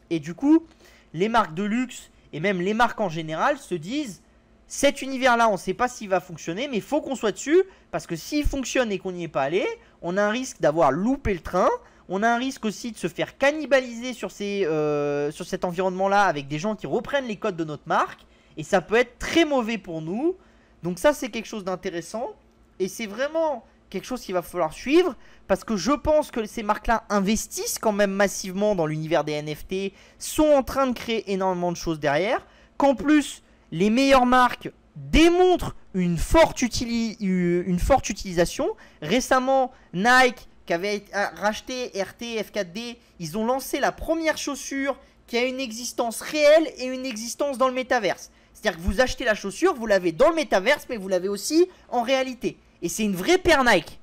Speaker 1: Et du coup, les marques de luxe et même les marques en général se disent cet univers-là, on ne sait pas s'il va fonctionner, mais il faut qu'on soit dessus parce que s'il fonctionne et qu'on n'y est pas allé, on a un risque d'avoir loupé le train. On a un risque aussi de se faire cannibaliser sur cet environnement-là avec des gens qui reprennent les codes de notre marque. Et ça peut être très mauvais pour nous. Donc ça, c'est quelque chose d'intéressant. Et c'est vraiment quelque chose qu'il va falloir suivre. Parce que je pense que ces marques-là investissent quand même massivement dans l'univers des NFT. Sont en train de créer énormément de choses derrière. Qu'en plus, les meilleures marques démontrent une forte utilisation. Récemment, Nike, qui avait racheté RT, F4D, ils ont lancé la première chaussure qui a une existence réelle et une existence dans le métaverse. C'est-à-dire que vous achetez la chaussure, vous l'avez dans le métaverse, mais vous l'avez aussi en réalité. Et c'est une vraie paire Nike.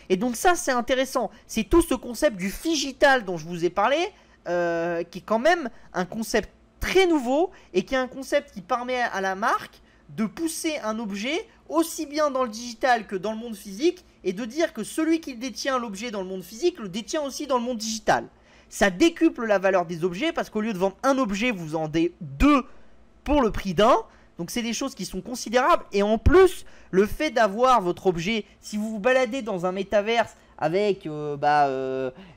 Speaker 1: Et donc ça, c'est intéressant. C'est tout ce concept du phygital dont je vous ai parlé, qui est quand même un concept très nouveau et qui est un concept qui permet à la marque de pousser un objet aussi bien dans le digital que dans le monde physique et de dire que celui qui détient l'objet dans le monde physique le détient aussi dans le monde digital. Ça décuple la valeur des objets parce qu'au lieu de vendre un objet, vous en vendez deux pour le prix d'un. Donc c'est des choses qui sont considérables. Et en plus, le fait d'avoir votre objet, si vous vous baladez dans un métaverse avec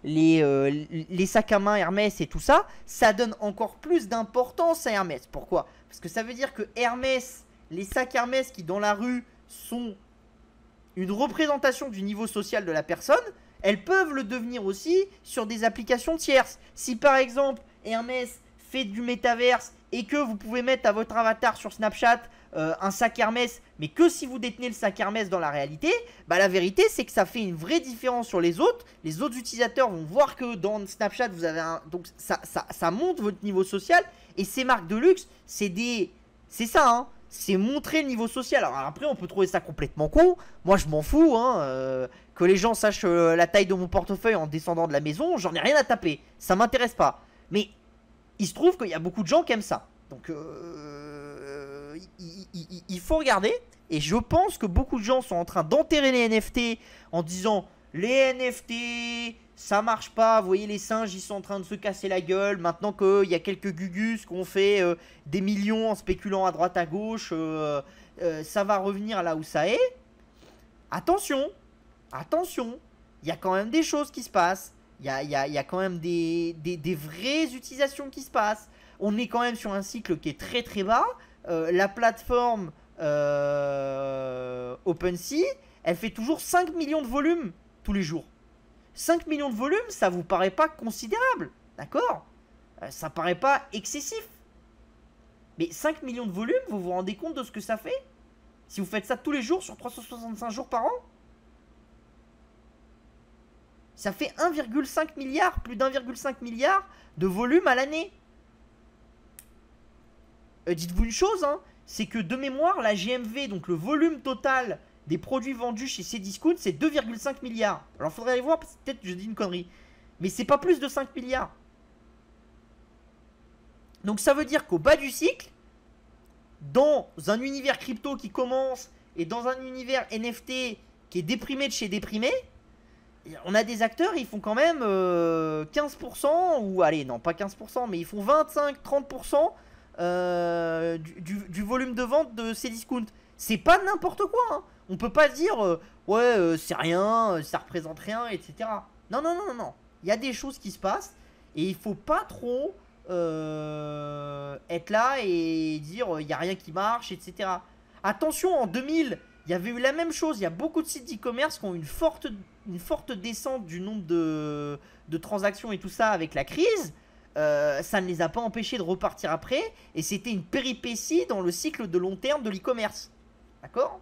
Speaker 1: les sacs à main Hermès et tout ça, ça donne encore plus d'importance à Hermès. Pourquoi? Parce que ça veut dire que Hermès, les sacs Hermès qui dans la rue sont une représentation du niveau social de la personne, elles peuvent le devenir aussi sur des applications tierces. Si par exemple Hermès fait du métaverse et que vous pouvez mettre à votre avatar sur Snapchat un sac Hermès, mais que si vous détenez le sac Hermès dans la réalité, la vérité c'est que ça fait une vraie différence sur les autres. Les autres utilisateurs vont voir que dans Snapchat vous avez un... Donc ça monte votre niveau social. Et ces marques de luxe, c'est ça, c'est montrer le niveau social. Alors après, on peut trouver ça complètement con. Moi, je m'en fous, hein. Que les gens sachent la taille de mon portefeuille en descendant de la maison, j'en ai rien à taper. Ça m'intéresse pas. Mais il se trouve qu'il y a beaucoup de gens qui aiment ça. Donc, il faut regarder. Et je pense que beaucoup de gens sont en train d'enterrer les NFT en disant les NFT, ça marche pas. Vous voyez, les singes, ils sont en train de se casser la gueule. Maintenant qu'il y a quelques gugus qui ont fait des millions en spéculant à droite à gauche, ça va revenir là où ça est. Attention, attention, il y a quand même des choses qui se passent. Il y a quand même des vraies utilisations qui se passent. On est quand même sur un cycle qui est très très bas. La plateforme OpenSea, elle fait toujours 5 millions de volumes tous les jours. 5 millions de volumes, ça vous paraît pas considérable, d'accord? Ça paraît pas excessif. Mais 5 millions de volumes, vous vous rendez compte de ce que ça fait? Si vous faites ça tous les jours sur 365 jours par an? Ça fait 1,5 milliard, plus d'1,5 milliard de volume à l'année. Dites-vous une chose, hein, c'est que de mémoire, la GMV, donc le volume total des produits vendus chez Cdiscount, c'est 2,5 milliards. Alors, il faudrait aller voir, peut-être que je dis une connerie. Mais c'est pas plus de 5 milliards. Donc, ça veut dire qu'au bas du cycle, dans un univers crypto qui commence et dans un univers NFT qui est déprimé de chez déprimé, on a des acteurs, ils font quand même 15%, ou allez, non, pas 15%, mais ils font 25-30% du volume de vente de Cdiscount. C'est pas n'importe quoi, hein. On peut pas dire ouais, c'est rien, ça représente rien, etc. Non, non, non, non, non. Il y a des choses qui se passent et il faut pas trop être là et dire il n'y a rien qui marche, etc. Attention, en 2000, il y avait eu la même chose. Il y a beaucoup de sites d'e-commerce qui ont une forte descente du nombre de transactions et tout ça avec la crise. Ça ne les a pas empêchés de repartir après. Et c'était une péripétie dans le cycle de long terme de l'e-commerce. D'accord?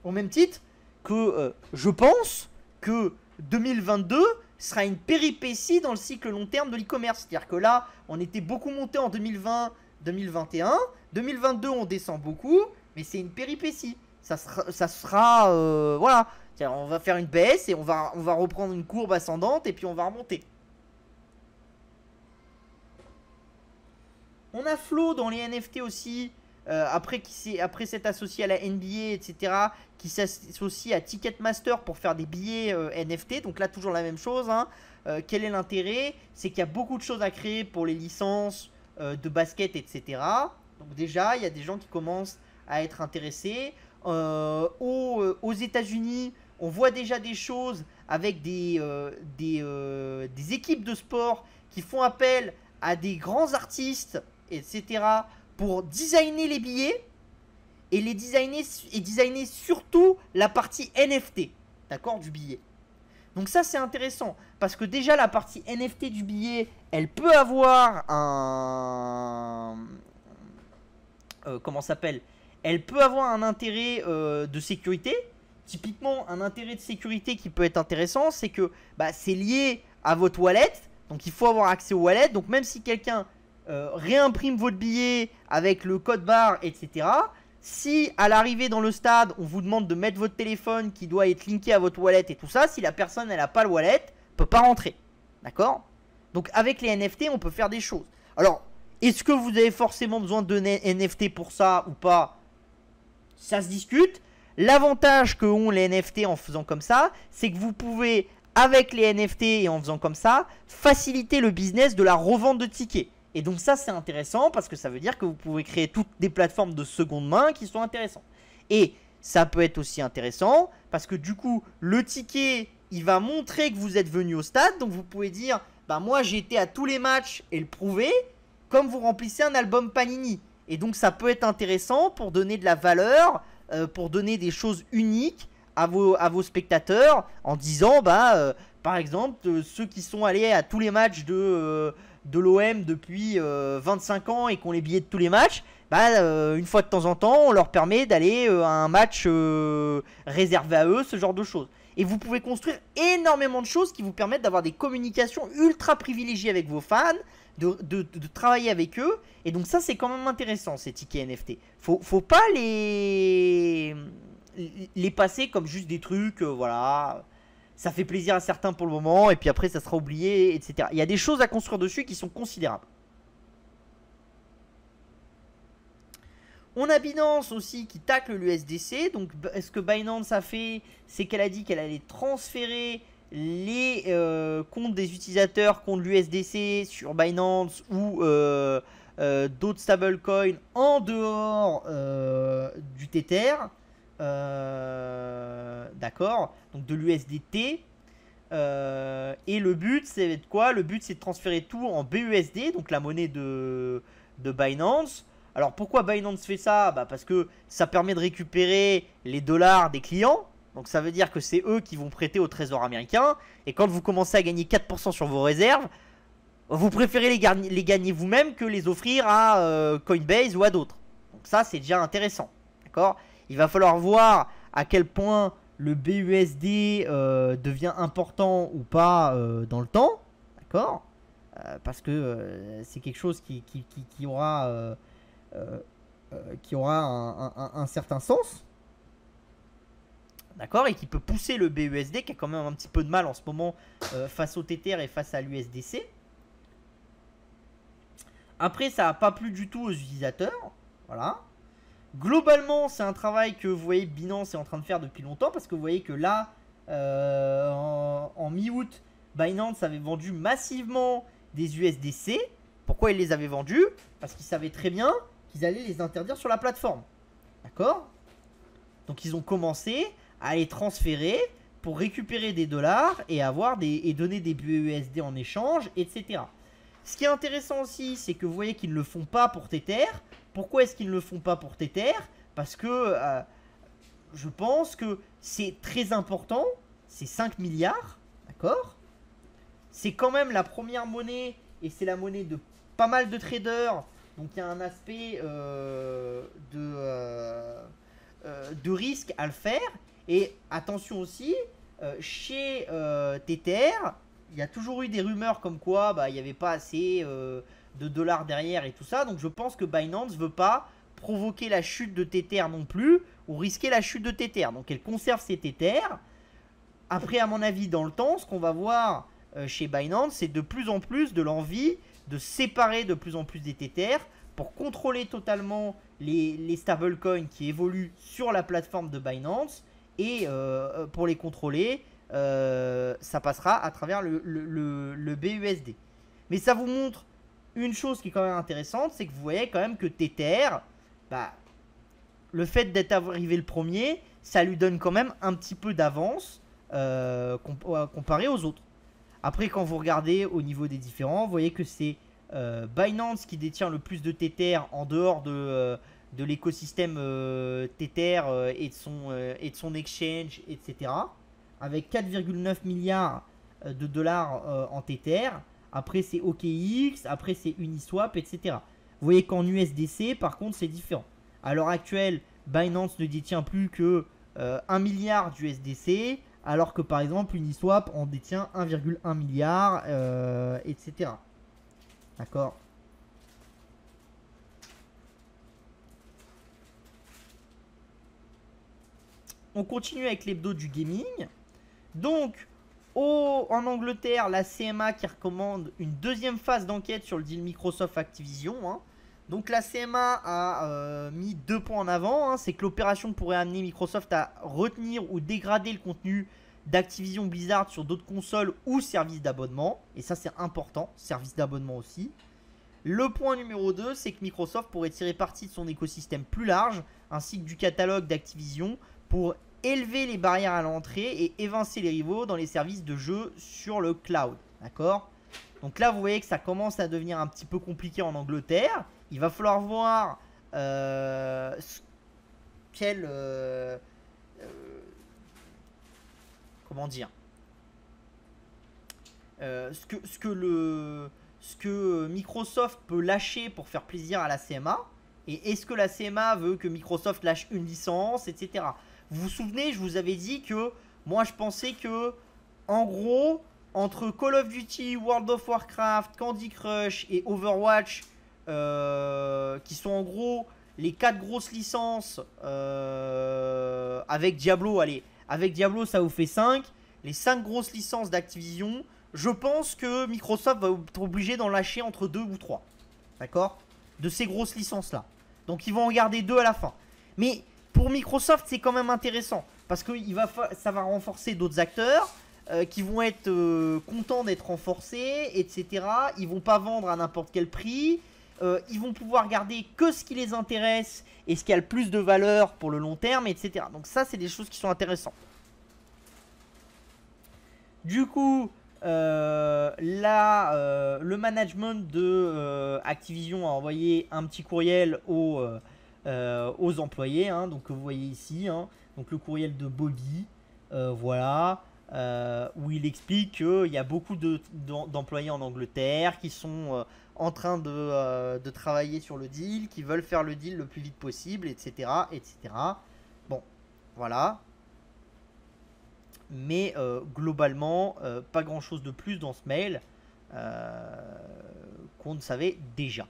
Speaker 1: Au même titre que je pense que 2022 sera une péripétie dans le cycle long terme de l'e-commerce. C'est-à-dire que là, on était beaucoup monté en 2020, 2021. 2022, on descend beaucoup, mais c'est une péripétie. Ça sera voilà. On va faire une baisse et on va reprendre une courbe ascendante et puis on va remonter. On a Flow dans les NFT aussi, après s'être associé à la NBA, etc., qui s'associe à Ticketmaster pour faire des billets NFT. Donc là, toujours la même chose, hein. Quel est l'intérêt? C'est qu'il y a beaucoup de choses à créer pour les licences de basket, etc. Donc déjà, il y a des gens qui commencent à être intéressés. Aux États-Unis, on voit déjà des choses avec des équipes de sport qui font appel à des grands artistes, etc., pour designer les billets et designer surtout la partie NFT, d'accord, du billet. Donc ça, c'est intéressant parce que déjà la partie NFT du billet, elle peut avoir un comment ça s'appelle? Elle peut avoir un intérêt de sécurité. Typiquement, un intérêt de sécurité qui peut être intéressant, c'est que c'est lié à votre wallet. Donc, il faut avoir accès au wallet. Donc, même si quelqu'un réimprime votre billet avec le code barre, etc., si à l'arrivée dans le stade, on vous demande de mettre votre téléphone qui doit être linké à votre wallet et tout ça, si la personne, elle n'a pas le wallet, elle ne peut pas rentrer. D'accord? Donc, avec les NFT, on peut faire des choses. Alors, est-ce que vous avez forcément besoin de NFT pour ça ou pas? Ça se discute. L'avantage que ont les NFT en faisant comme ça, c'est que vous pouvez, avec les NFT et en faisant comme ça, faciliter le business de la revente de tickets. Et donc ça, c'est intéressant parce que ça veut dire que vous pouvez créer toutes des plateformes de seconde main qui sont intéressantes. Et ça peut être aussi intéressant parce que du coup, le ticket, il va montrer que vous êtes venu au stade. Donc vous pouvez dire, moi j'ai été à tous les matchs et le prouver, comme vous remplissez un album Panini. Et donc ça peut être intéressant pour donner de la valeur, pour donner des choses uniques à vos spectateurs en disant, par exemple, ceux qui sont allés à tous les matchs de l'OM depuis 25 ans et qui ont les billets de tous les matchs, une fois de temps en temps, on leur permet d'aller à un match réservé à eux, ce genre de choses. Et vous pouvez construire énormément de choses qui vous permettent d'avoir des communications ultra privilégiées avec vos fans, de travailler avec eux. Et donc ça, c'est quand même intéressant, ces tickets NFT. Faut pas les passer comme juste des trucs, voilà. Ça fait plaisir à certains pour le moment, et puis après, ça sera oublié, etc. Il y a des choses à construire dessus qui sont considérables. On a Binance aussi qui tacle l'USDC. Donc ce que Binance a fait, c'est qu'elle a dit qu'elle allait transférer les comptes des utilisateurs contre l'USDC sur Binance ou d'autres stablecoins en dehors du Tether. D'accord, donc de l'USDT. Et le but, c'est de quoi? Le but, c'est de transférer tout en BUSD, donc la monnaie de Binance. Alors pourquoi Binance fait ça? Bah parce que ça permet de récupérer les dollars des clients. Donc ça veut dire que c'est eux qui vont prêter au trésor américain. Et quand vous commencez à gagner 4% sur vos réserves, vous préférez les gagner vous-même que les offrir à Coinbase ou à d'autres. Donc ça, c'est déjà intéressant. D'accord? Il va falloir voir à quel point le BUSD devient important ou pas dans le temps. D'accord? Parce que c'est quelque chose qui aura un certain sens, d'accord, et qui peut pousser le BUSD qui a quand même un petit peu de mal en ce moment face au Tether et face à l'USDC. Après, ça n'a pas plu du tout aux utilisateurs, voilà. Globalement, c'est un travail que vous voyez Binance est en train de faire depuis longtemps, parce que vous voyez que là, en mi-août, Binance avait vendu massivement des USDC. Pourquoi ils les avaient vendus? Parce qu'ils savaient très bien qu'ils allaient les interdire sur la plateforme. D'accord? Donc ils ont commencé à les transférer pour récupérer des dollars et donner des BUSD en échange, etc. Ce qui est intéressant aussi, c'est que vous voyez qu'ils ne le font pas pour Tether. Pourquoi est-ce qu'ils ne le font pas pour Tether? Parce que je pense que c'est très important. C'est 5 milliards, d'accord? C'est quand même la première monnaie et c'est la monnaie de pas mal de traders. Donc il y a un aspect de risque à le faire. Et attention aussi, chez Tether, il y a toujours eu des rumeurs comme quoi il n'y avait pas assez de dollars derrière et tout ça. Donc je pense que Binance ne veut pas provoquer la chute de Tether non plus ou risquer la chute de Tether. Donc elle conserve ses Tether. Après, à mon avis, dans le temps, ce qu'on va voir chez Binance, c'est de plus en plus de l'envie de séparer de plus en plus des Tether pour contrôler totalement les stablecoins qui évoluent sur la plateforme de Binance. Et pour les contrôler, ça passera à travers le BUSD. Mais ça vous montre une chose qui est quand même intéressante, c'est que vous voyez quand même que Tether, le fait d'être arrivé le premier, ça lui donne quand même un petit peu d'avance comparé aux autres. Après, quand vous regardez au niveau des différents, vous voyez que c'est Binance qui détient le plus de Tether en dehors de l'écosystème Tether et de son exchange, etc. Avec 4,9 milliards de dollars en Tether. Après, c'est OKX, après, c'est Uniswap, etc. Vous voyez qu'en USDC, par contre, c'est différent. À l'heure actuelle, Binance ne détient plus que 1 milliard d'USDC, alors que par exemple, Uniswap en détient 1,1 milliard, etc. D'accord? On continue avec l'hebdo du gaming. Donc, en Angleterre, la CMA qui recommande une deuxième phase d'enquête sur le deal Microsoft Activision. Hein. Donc la CMA a mis 2 points en avant. Hein. C'est que l'opération pourrait amener Microsoft à retenir ou dégrader le contenu d'Activision Blizzard sur d'autres consoles ou services d'abonnement. Et ça, c'est important, services d'abonnement aussi. Le point numéro 2, c'est que Microsoft pourrait tirer parti de son écosystème plus large, ainsi que du catalogue d'Activision, pour élever les barrières à l'entrée et évincer les rivaux dans les services de jeu sur le cloud. D'accord? Donc là, vous voyez que ça commence à devenir un petit peu compliqué en Angleterre. Il va falloir voir comment dire, ce que Microsoft peut lâcher pour faire plaisir à la CMA. Et est-ce que la CMA veut que Microsoft lâche une licence, etc. Vous vous souvenez, je vous avais dit que moi je pensais que, en gros, entre Call of Duty, World of Warcraft, Candy Crush et Overwatch, qui sont en gros les 4 grosses licences, avec Diablo, allez, avec Diablo ça vous fait 5, les 5 grosses licences d'Activision, je pense que Microsoft va être obligé d'en lâcher entre 2 ou 3, d'accord, de ces grosses licences là. Donc ils vont en garder 2 à la fin. Mais pour Microsoft c'est quand même intéressant, parce que ça va renforcer d'autres acteurs, qui vont être contents d'être renforcés, etc. Ils vont pas vendre à n'importe quel prix. Ils vont pouvoir garder que ce qui les intéresse et ce qui a le plus de valeur pour le long terme, etc. Donc ça, c'est des choses qui sont intéressantes. Du coup, le management de Activision a envoyé un petit courriel aux employés, hein, donc que vous voyez ici, hein, donc le courriel de Bobby, voilà. Où il explique qu'il y a beaucoup d'employés en Angleterre qui sont en train de travailler sur le deal, qui veulent faire le deal le plus vite possible, etc. etc. Bon, voilà. Mais globalement, pas grand chose de plus dans ce mail qu'on ne savait déjà.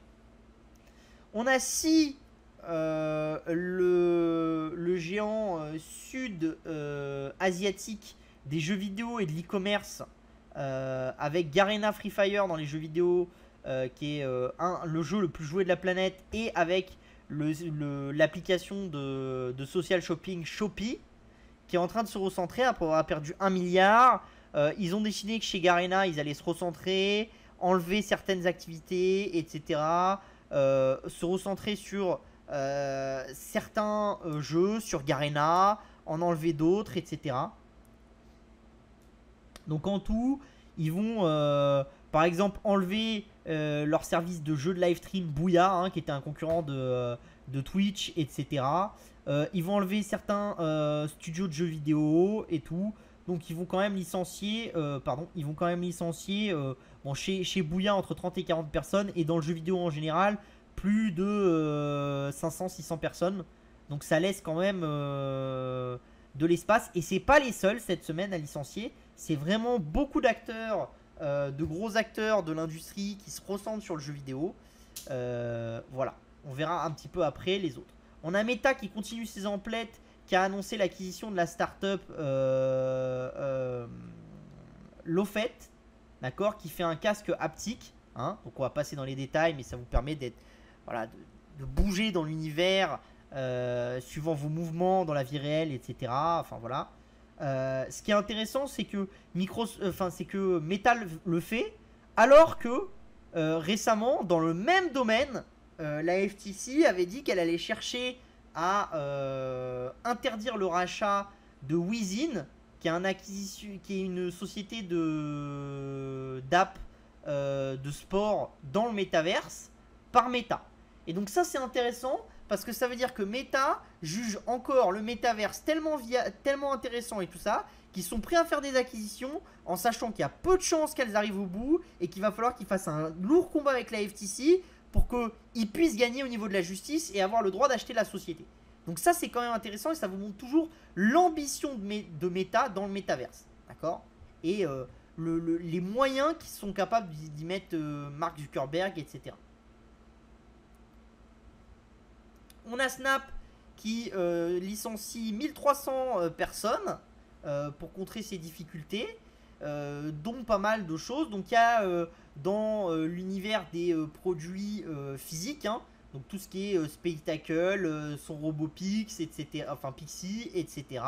Speaker 1: On a si le géant sud-asiatique des jeux vidéo et de l'e-commerce, avec Garena Free Fire dans les jeux vidéo, qui est le jeu le plus joué de la planète, et avec l'application de social shopping Shopee, qui est en train de se recentrer après avoir perdu 1 milliard. Ils ont décidé que chez Garena, ils allaient se recentrer, enlever certaines activités, etc. Se recentrer sur certains jeux, sur Garena, en enlever d'autres, etc. Donc en tout, ils vont par exemple enlever leur service de jeu de live stream Booyah, hein, qui était un concurrent de Twitch, etc. Ils vont enlever certains studios de jeux vidéo et tout. Donc ils vont quand même licencier, bon, chez Booyah entre 30 et 40 personnes, et dans le jeu vidéo en général plus de 500-600 personnes. Donc ça laisse quand même de l'espace, et c'est pas les seuls cette semaine à licencier. C'est vraiment beaucoup d'acteurs, de gros acteurs de l'industrie qui se ressentent sur le jeu vidéo. Voilà, on verra un petit peu après les autres. On a Meta qui continue ses emplettes, qui a annoncé l'acquisition de la startup Lofet, d'accord, qui fait un casque haptique, hein. Donc on va passer dans les détails, mais ça vous permet d'être, voilà, de bouger dans l'univers suivant vos mouvements dans la vie réelle, etc. Enfin voilà. Ce qui est intéressant, c'est que Meta le fait, alors que récemment, dans le même domaine, la FTC avait dit qu'elle allait chercher à interdire le rachat de Wizin, qui est une société d'app de sport dans le métaverse, par Meta. Et donc ça, c'est intéressant, parce que ça veut dire que Meta juge encore le métaverse tellement intéressant et tout ça, qu'ils sont prêts à faire des acquisitions en sachant qu'il y a peu de chances qu'elles arrivent au bout et qu'il va falloir qu'ils fassent un lourd combat avec la FTC pour qu'ils puissent gagner au niveau de la justice et avoir le droit d'acheter la société. Donc ça, c'est quand même intéressant, et ça vous montre toujours l'ambition de Meta dans le métaverse, d'accord, et les moyens qu'ils sont capables d'y mettre Mark Zuckerberg, etc. On a Snap qui licencie 1300 personnes pour contrer ses difficultés, dont pas mal de choses. Donc il y a dans l'univers des produits physiques, hein, donc tout ce qui est Spectacle, son robot Pix, etc. Enfin Pixie, etc.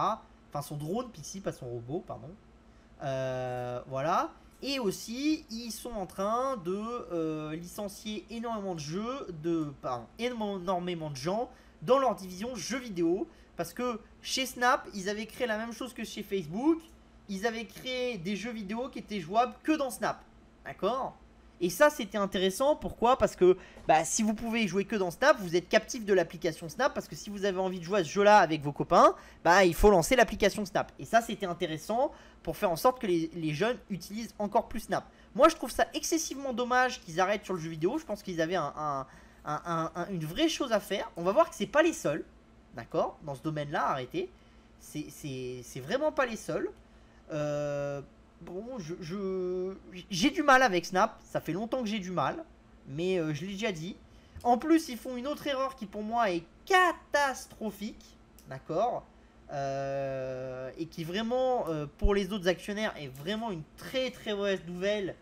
Speaker 1: Enfin son drone Pixie, pas son robot, pardon. Voilà. Et aussi, ils sont en train de licencier énormément de jeux, énormément de gens dans leur division jeux vidéo. Parce que chez Snap, ils avaient créé la même chose que chez Facebook. Ils avaient créé des jeux vidéo qui étaient jouables que dans Snap. D'accord ? Et ça, c'était intéressant. Pourquoi ? Parce que si vous pouvez jouer que dans Snap, vous êtes captif de l'application Snap. Parce que si vous avez envie de jouer à ce jeu-là avec vos copains, il faut lancer l'application Snap. Et ça, c'était intéressant pour faire en sorte que les jeunes utilisent encore plus Snap. Moi, je trouve ça excessivement dommage qu'ils arrêtent sur le jeu vidéo. Je pense qu'ils avaient une vraie chose à faire. On va voir que c'est pas les seuls, d'accord, dans ce domaine-là, arrêter. C'est vraiment pas les seuls. bon, j'ai du mal avec Snap. Ça fait longtemps que j'ai du mal. Mais je l'ai déjà dit. En plus, ils font une autre erreur qui pour moi est catastrophique. D'accord, et qui vraiment, pour les autres actionnaires, est vraiment une très très mauvaise nouvelle.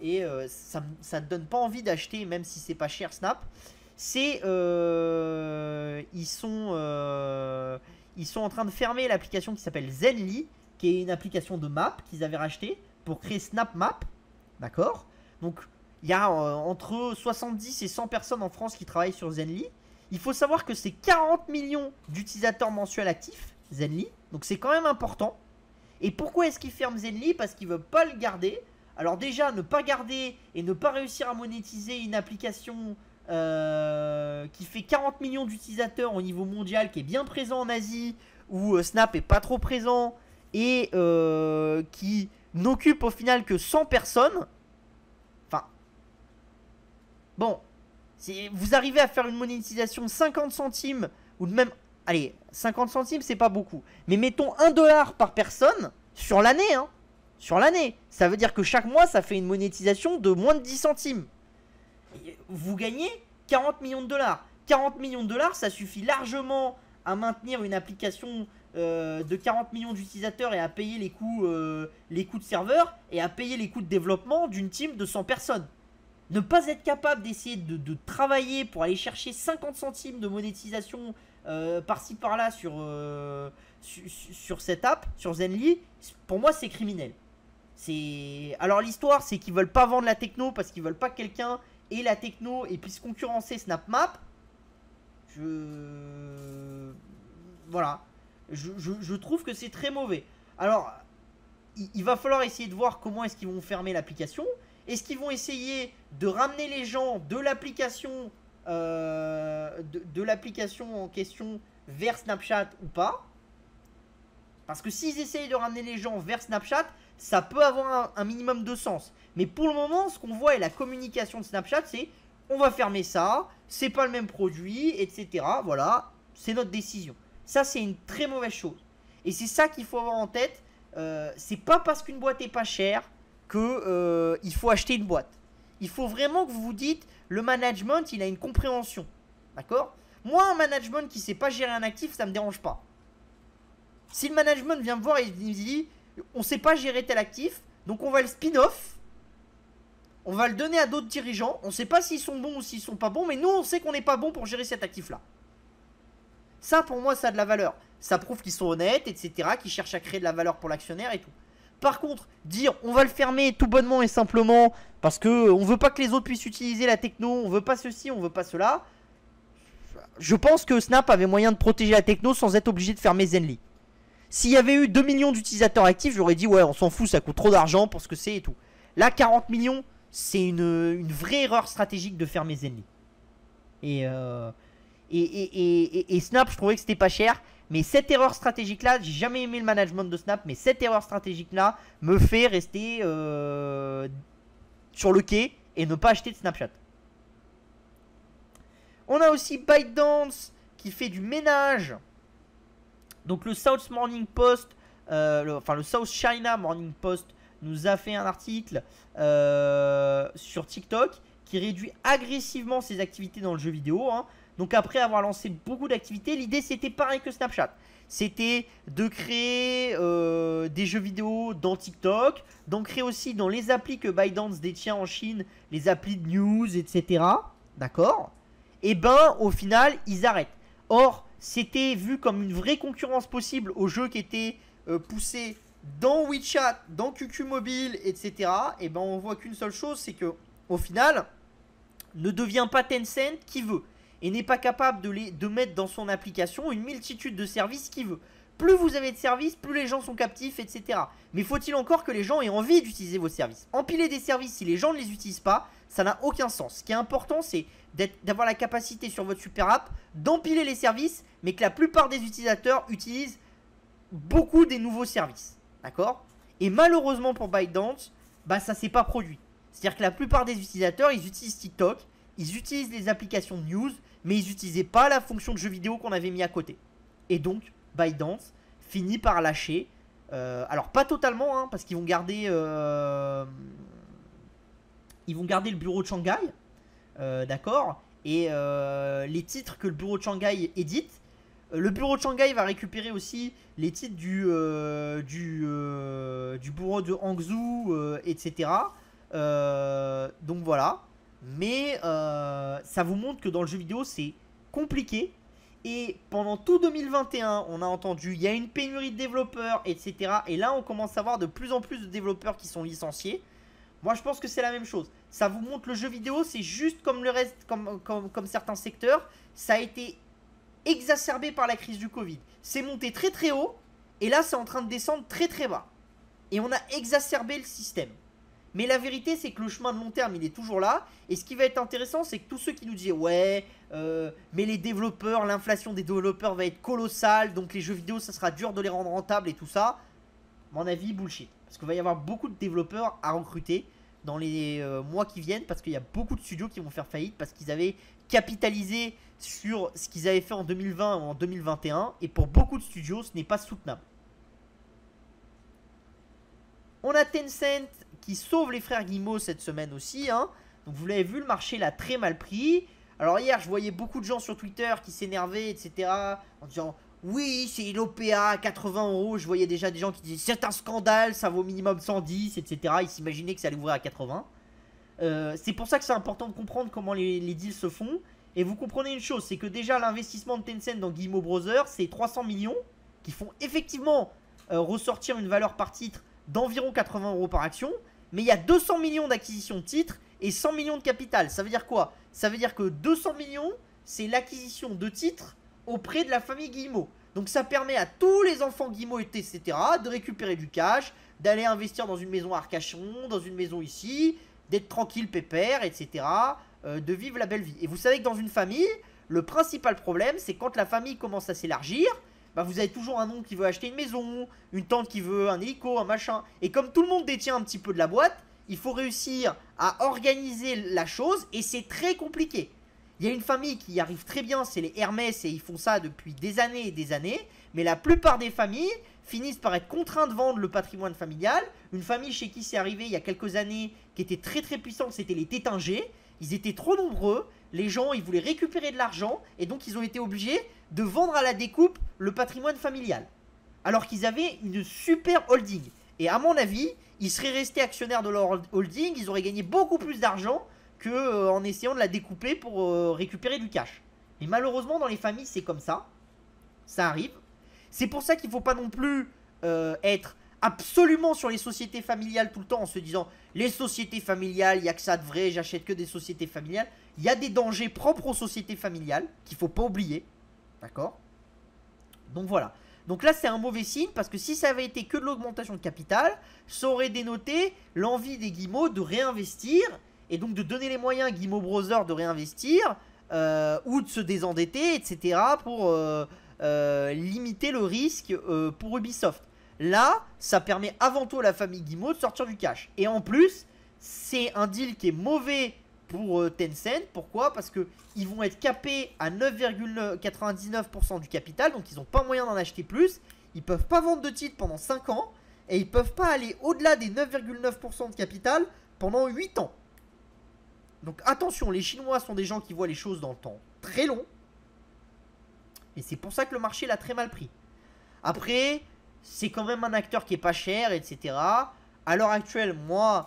Speaker 1: Et ça ne donne pas envie d'acheter, même si c'est pas cher Snap. C'est ils sont en train de fermer l'application qui s'appelle Zenly, qui est une application de map qu'ils avaient racheté pour créer Snap Map. D'accord, donc il y a entre 70 et 100 personnes en France qui travaillent sur Zenly. Il faut savoir que c'est 40 millions d'utilisateurs mensuels actifs, Zenly. Donc c'est quand même important. Et pourquoi est-ce qu'ils ferment Zenly? Parce qu'ils ne veulent pas le garder. Alors déjà, ne pas garder et ne pas réussir à monétiser une application qui fait 40 millions d'utilisateurs au niveau mondial, qui est bien présent en Asie, où Snap est pas trop présent, et qui n'occupe au final que 100 personnes. Enfin, bon, vous arrivez à faire une monétisation 50 centimes, ou même, allez, 50 centimes c'est pas beaucoup, mais mettons 1 dollar par personne sur l'année, hein. Sur l'année, ça veut dire que chaque mois ça fait une monétisation de moins de 10 centimes. Et vous gagnez 40 millions de dollars. 40 millions de dollars, ça suffit largement à maintenir une application de 40 millions d'utilisateurs et à payer les coûts de serveur et à payer les coûts de développement d'une team de 100 personnes. Ne pas être capable d'essayer de travailler pour aller chercher 50 centimes de monétisation par-ci par-là sur cette app, sur Zenly, pour moi c'est criminel. Alors l'histoire c'est qu'ils veulent pas vendre la techno parce qu'ils veulent pas que quelqu'un ait la techno et puisse concurrencer SnapMap. Voilà. Je trouve que c'est très mauvais. Alors il va falloir essayer de voir comment est-ce qu'ils vont fermer l'application. Est-ce qu'ils vont essayer de ramener les gens de l'application en question vers Snapchat ou pas? Parce que s'ils essayent de ramener les gens vers Snapchat, ça peut avoir un minimum de sens. Mais pour le moment, ce qu'on voit et la communication de Snapchat, c'est on va fermer ça, c'est pas le même produit, etc. Voilà, c'est notre décision. Ça, c'est une très mauvaise chose. Et c'est ça qu'il faut avoir en tête. C'est pas parce qu'une boîte est pas chère que il faut acheter une boîte. Il faut vraiment que vous vous dites, le management, il a une compréhension. D'accord? Moi, un management qui sait pas gérer un actif, ça me dérange pas. Si le management vient me voir et me dit, on sait pas gérer tel actif, donc on va le spin-off, on va le donner à d'autres dirigeants, on sait pas s'ils sont bons ou s'ils sont pas bons, mais nous on sait qu'on n'est pas bon pour gérer cet actif-là. Ça, pour moi, ça a de la valeur. Ça prouve qu'ils sont honnêtes, etc., qu'ils cherchent à créer de la valeur pour l'actionnaire et tout. Par contre, dire on va le fermer tout bonnement et simplement parce que on veut pas que les autres puissent utiliser la techno, on veut pas ceci, on veut pas cela. Je pense que Snap avait moyen de protéger la techno sans être obligé de fermer Zenly. S'il y avait eu 2 millions d'utilisateurs actifs, j'aurais dit ouais, on s'en fout, ça coûte trop d'argent pour ce que c'est et tout. Là, 40 millions, c'est une vraie erreur stratégique de fermer Zenly. Et Snap, je trouvais que c'était pas cher. Mais cette erreur stratégique-là, j'ai jamais aimé le management de Snap, mais cette erreur stratégique-là me fait rester sur le quai et ne pas acheter de Snapchat. On a aussi ByteDance qui fait du ménage. Donc le South Morning Post, le South China Morning Post nous a fait un article sur TikTok qui réduit agressivement ses activités dans le jeu vidéo, hein. Donc après avoir lancé beaucoup d'activités, l'idée c'était pareil que Snapchat. C'était de créer des jeux vidéo dans TikTok, d'en créer aussi dans les applis que ByteDance détient en Chine, les applis de news, etc. D'accord? Et ben au final, ils arrêtent. Or, c'était vu comme une vraie concurrence possible aux jeux qui étaient poussés dans WeChat, dans QQ Mobile, etc. Et ben on voit qu'une seule chose, c'est que au final, ne devient pas Tencent qui veut. Et n'est pas capable de mettre dans son application une multitude de services qu'il veut. Plus vous avez de services, plus les gens sont captifs, etc. Mais faut-il encore que les gens aient envie d'utiliser vos services? Empiler des services si les gens ne les utilisent pas, ça n'a aucun sens. Ce qui est important, c'est d'avoir la capacité sur votre super app d'empiler les services, mais que la plupart des utilisateurs utilisent beaucoup des nouveaux services. D'accord? Et malheureusement pour ByteDance, bah ça s'est pas produit. C'est-à-dire que la plupart des utilisateurs, ils utilisent TikTok, ils utilisent les applications de news, mais ils n'utilisaient pas la fonction de jeu vidéo qu'on avait mis à côté. Et donc, ByteDance finit par lâcher Alors pas totalement, hein, parce qu'ils vont garder le bureau de Shanghai, d'accord. Et les titres que le bureau de Shanghai édite, le bureau de Shanghai va récupérer aussi les titres du bureau de Hangzhou, etc. Donc voilà. Mais ça vous montre que dans le jeu vidéo, c'est compliqué. Et pendant tout 2021, on a entendu, il y a une pénurie de développeurs, etc. Et là, on commence à voir de plus en plus de développeurs qui sont licenciés. Moi, je pense que c'est la même chose. Ça vous montre le jeu vidéo, c'est juste comme le reste, comme certains secteurs. Ça a été exacerbé par la crise du Covid. C'est monté très très haut, et là, c'est en train de descendre très très bas. Et on a exacerbé le système. Mais la vérité, c'est que le chemin de long terme, il est toujours là. Et ce qui va être intéressant, c'est que tous ceux qui nous disent ouais, mais les développeurs, l'inflation des développeurs va être colossale, donc les jeux vidéo, ça sera dur de les rendre rentables et tout ça. À mon avis, bullshit. Parce qu'il va y avoir beaucoup de développeurs à recruter dans les mois qui viennent, parce qu'il y a beaucoup de studios qui vont faire faillite, parce qu'ils avaient capitalisé sur ce qu'ils avaient fait en 2020 ou en 2021. Et pour beaucoup de studios, ce n'est pas soutenable. On a Tencent qui sauve les frères Guillemot cette semaine aussi, hein. Donc vous l'avez vu, le marché l'a très mal pris. Alors hier, je voyais beaucoup de gens sur Twitter qui s'énervaient, etc. En disant, oui, c'est une OPA à 80 euros. Je voyais déjà des gens qui disaient, c'est un scandale, ça vaut minimum 110, etc. Ils s'imaginaient que ça allait ouvrir à 80. C'est pour ça que c'est important de comprendre comment les deals se font. Et vous comprenez une chose, c'est que déjà l'investissement de Tencent dans Guillemot Brothers, c'est 300 millions qui font effectivement ressortir une valeur par titre d'environ 80 euros par action. Mais il y a 200 millions d'acquisition de titres et 100 millions de capital. Ça veut dire quoi? Ça veut dire que 200 millions, c'est l'acquisition de titres auprès de la famille Guillemot. Donc ça permet à tous les enfants Guillemot, etc. de récupérer du cash, d'aller investir dans une maison à Arcachon, dans une maison ici, d'être tranquille, pépère, etc. De vivre la belle vie. Et vous savez que dans une famille, le principal problème, c'est quand la famille commence à s'élargir, bah vous avez toujours un oncle qui veut acheter une maison, une tante qui veut un hélico, un machin. Et comme tout le monde détient un petit peu de la boîte, il faut réussir à organiser la chose et c'est très compliqué. Il y a une famille qui y arrive très bien, c'est les Hermès et ils font ça depuis des années et des années. Mais la plupart des familles finissent par être contraints de vendre le patrimoine familial. Une famille chez qui c'est arrivé il y a quelques années qui était très très puissante, c'était les Tétinger. Ils étaient trop nombreux, les gens ils voulaient récupérer de l'argent et donc ils ont été obligés de vendre à la découpe le patrimoine familial. Alors qu'ils avaient une super holding. Et à mon avis, ils seraient restés actionnaires de leur holding, ils auraient gagné beaucoup plus d'argent qu'en essayant de la découper pour récupérer du cash. Mais malheureusement dans les familles c'est comme ça. Ça arrive. C'est pour ça qu'il ne faut pas non plus être absolument sur les sociétés familiales tout le temps en se disant les sociétés familiales, il n'y a que ça de vrai, j'achète que des sociétés familiales. Il y a des dangers propres aux sociétés familiales qu'il ne faut pas oublier. D'accord? Donc voilà. Donc là c'est un mauvais signe parce que si ça avait été que de l'augmentation de capital, ça aurait dénoté l'envie des Guillemot de réinvestir et donc de donner les moyens à Guillemot Brothers de réinvestir ou de se désendetter, etc. pour limiter le risque pour Ubisoft. Là, ça permet avant tout à la famille Guillemot de sortir du cash. Et en plus, c'est un deal qui est mauvais pour Tencent. Pourquoi? Parce qu'ils vont être capés à 9,99% du capital. Donc ils n'ont pas moyen d'en acheter plus. Ils ne peuvent pas vendre de titres pendant 5 ans. Et ils ne peuvent pas aller au-delà des 9,9% de capital pendant 8 ans. Donc attention, les Chinois sont des gens qui voient les choses dans le temps très long. Et c'est pour ça que le marché l'a très mal pris. Après, c'est quand même un acteur qui est pas cher, etc. À l'heure actuelle, moi,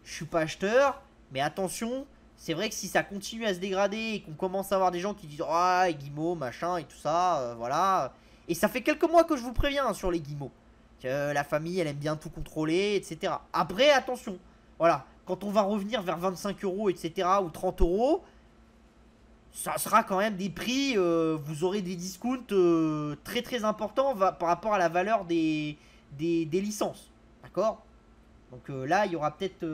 Speaker 1: je suis pas acheteur. Mais attention, c'est vrai que si ça continue à se dégrader et qu'on commence à avoir des gens qui disent ah, Guillemot, machin et tout ça, voilà. Et ça fait quelques mois que je vous préviens hein, sur les Guillemot. Que la famille, elle aime bien tout contrôler, etc. Après, attention, voilà. Quand on va revenir vers 25 euros, etc. ou 30 euros, ça sera quand même des prix, vous aurez des discounts très très importants par rapport à la valeur des licences. D'accord? Donc là, il y aura peut-être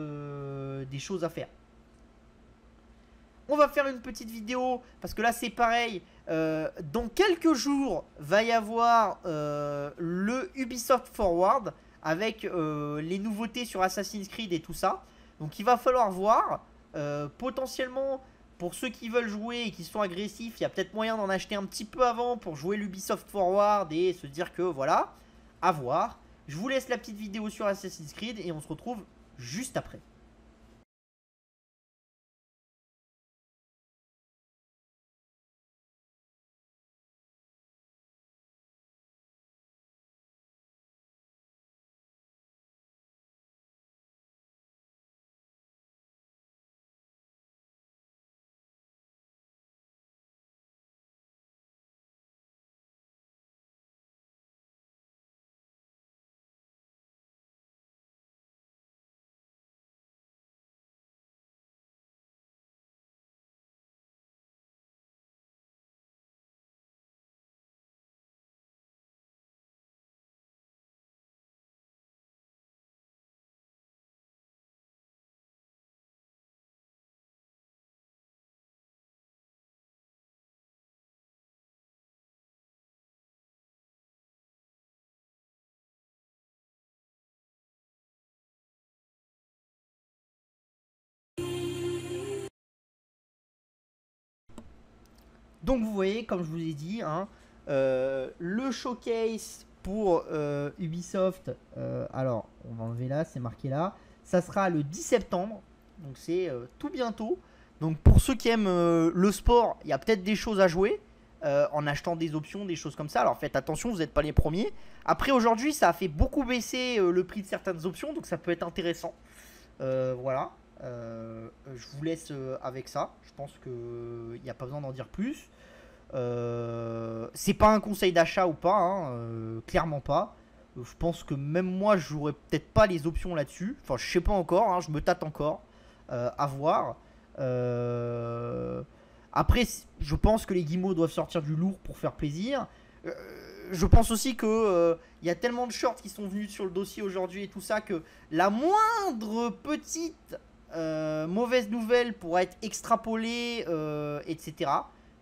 Speaker 1: des choses à faire. On va faire une petite vidéo, parce que là c'est pareil. Dans quelques jours, va y avoir le Ubisoft Forward, avec les nouveautés sur Assassin's Creed et tout ça. Donc il va falloir voir, potentiellement... Pour ceux qui veulent jouer et qui sont agressifs, il y a peut-être moyen d'en acheter un petit peu avant pour jouer l'Ubisoft Forward et se dire que voilà, à voir. Je vous laisse la petite vidéo sur Assassin's Creed et on se retrouve juste après. Donc vous voyez, comme je vous ai dit, hein, le showcase pour Ubisoft, alors on va enlever là, c'est marqué là, ça sera le 10 septembre, donc c'est tout bientôt. Donc pour ceux qui aiment le sport, il y a peut-être des choses à jouer en achetant des options, des choses comme ça. Alors faites attention, vous n'êtes pas les premiers. Après aujourd'hui, ça a fait beaucoup baisser le prix de certaines options, donc ça peut être intéressant. Voilà. Je vous laisse avec ça. Je pense qu'il n'y a pas besoin d'en dire plus. C'est pas un conseil d'achat ou pas, hein, clairement pas. Je pense que même moi, je jouerais peut-être pas les options là-dessus. Enfin, je sais pas encore, hein, je me tâte encore. À voir. Après, je pense que les guimauds doivent sortir du lourd pour faire plaisir. Je pense aussi que y a tellement de shorts qui sont venus sur le dossier aujourd'hui et tout ça que la moindre petite mauvaise nouvelle pourra être extrapolée, etc.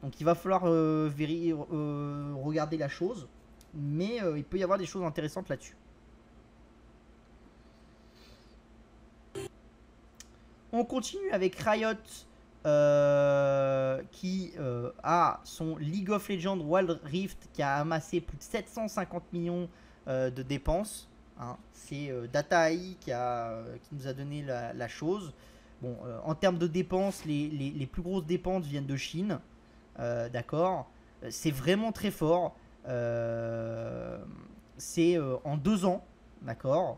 Speaker 1: Donc il va falloir regarder la chose. Mais il peut y avoir des choses intéressantes là-dessus. On continue avec Riot qui a son League of Legends Wild Rift qui a amassé plus de 750 millions de dépenses. Hein. C'est Data AI qui nous a donné la chose. Bon, en termes de dépenses, les plus grosses dépenses viennent de Chine. D'accord. C'est vraiment très fort. C'est en 2 ans. D'accord.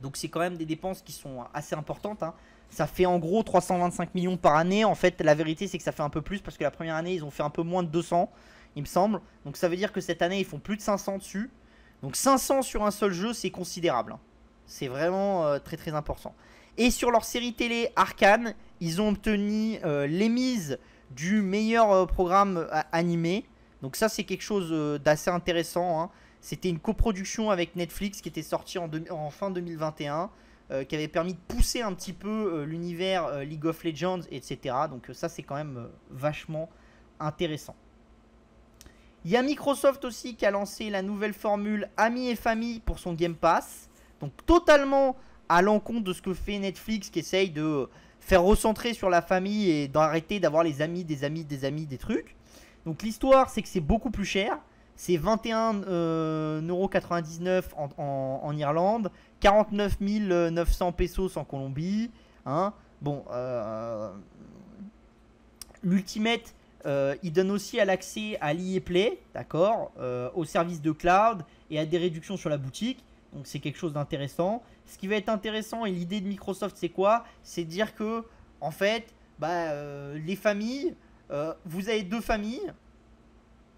Speaker 1: Donc c'est quand même des dépenses qui sont assez importantes. Hein. Ça fait en gros 325 millions par année. En fait, la vérité, c'est que ça fait un peu plus parce que la première année, ils ont fait un peu moins de 200, il me semble. Donc ça veut dire que cette année, ils font plus de 500 dessus. Donc 500 sur un seul jeu, c'est considérable. Hein. C'est vraiment très très important. Et sur leur série télé Arcane, ils ont obtenu l'émise du meilleur programme animé. Donc ça, c'est quelque chose d'assez intéressant. Hein. C'était une coproduction avec Netflix qui était sortie en fin 2021. Qui avait permis de pousser un petit peu l'univers League of Legends, etc. Donc ça, c'est quand même vachement intéressant. Il y a Microsoft aussi qui a lancé la nouvelle formule Amis et Famille pour son Game Pass. Donc totalement à l'encontre de ce que fait Netflix qui essaye de faire recentrer sur la famille et d'arrêter d'avoir les amis, des amis, des amis, des trucs. Donc l'histoire, c'est que c'est beaucoup plus cher. C'est 21,99 € en Irlande, 49 900 pesos en Colombie. Hein. Bon, l'Ultimate, il donne aussi à l'accès à l'EA Play, d'accord, au service de cloud et à des réductions sur la boutique. Donc c'est quelque chose d'intéressant. Ce qui va être intéressant et l'idée de Microsoft, c'est quoi? C'est de dire que, en fait, les familles, vous avez 2 familles.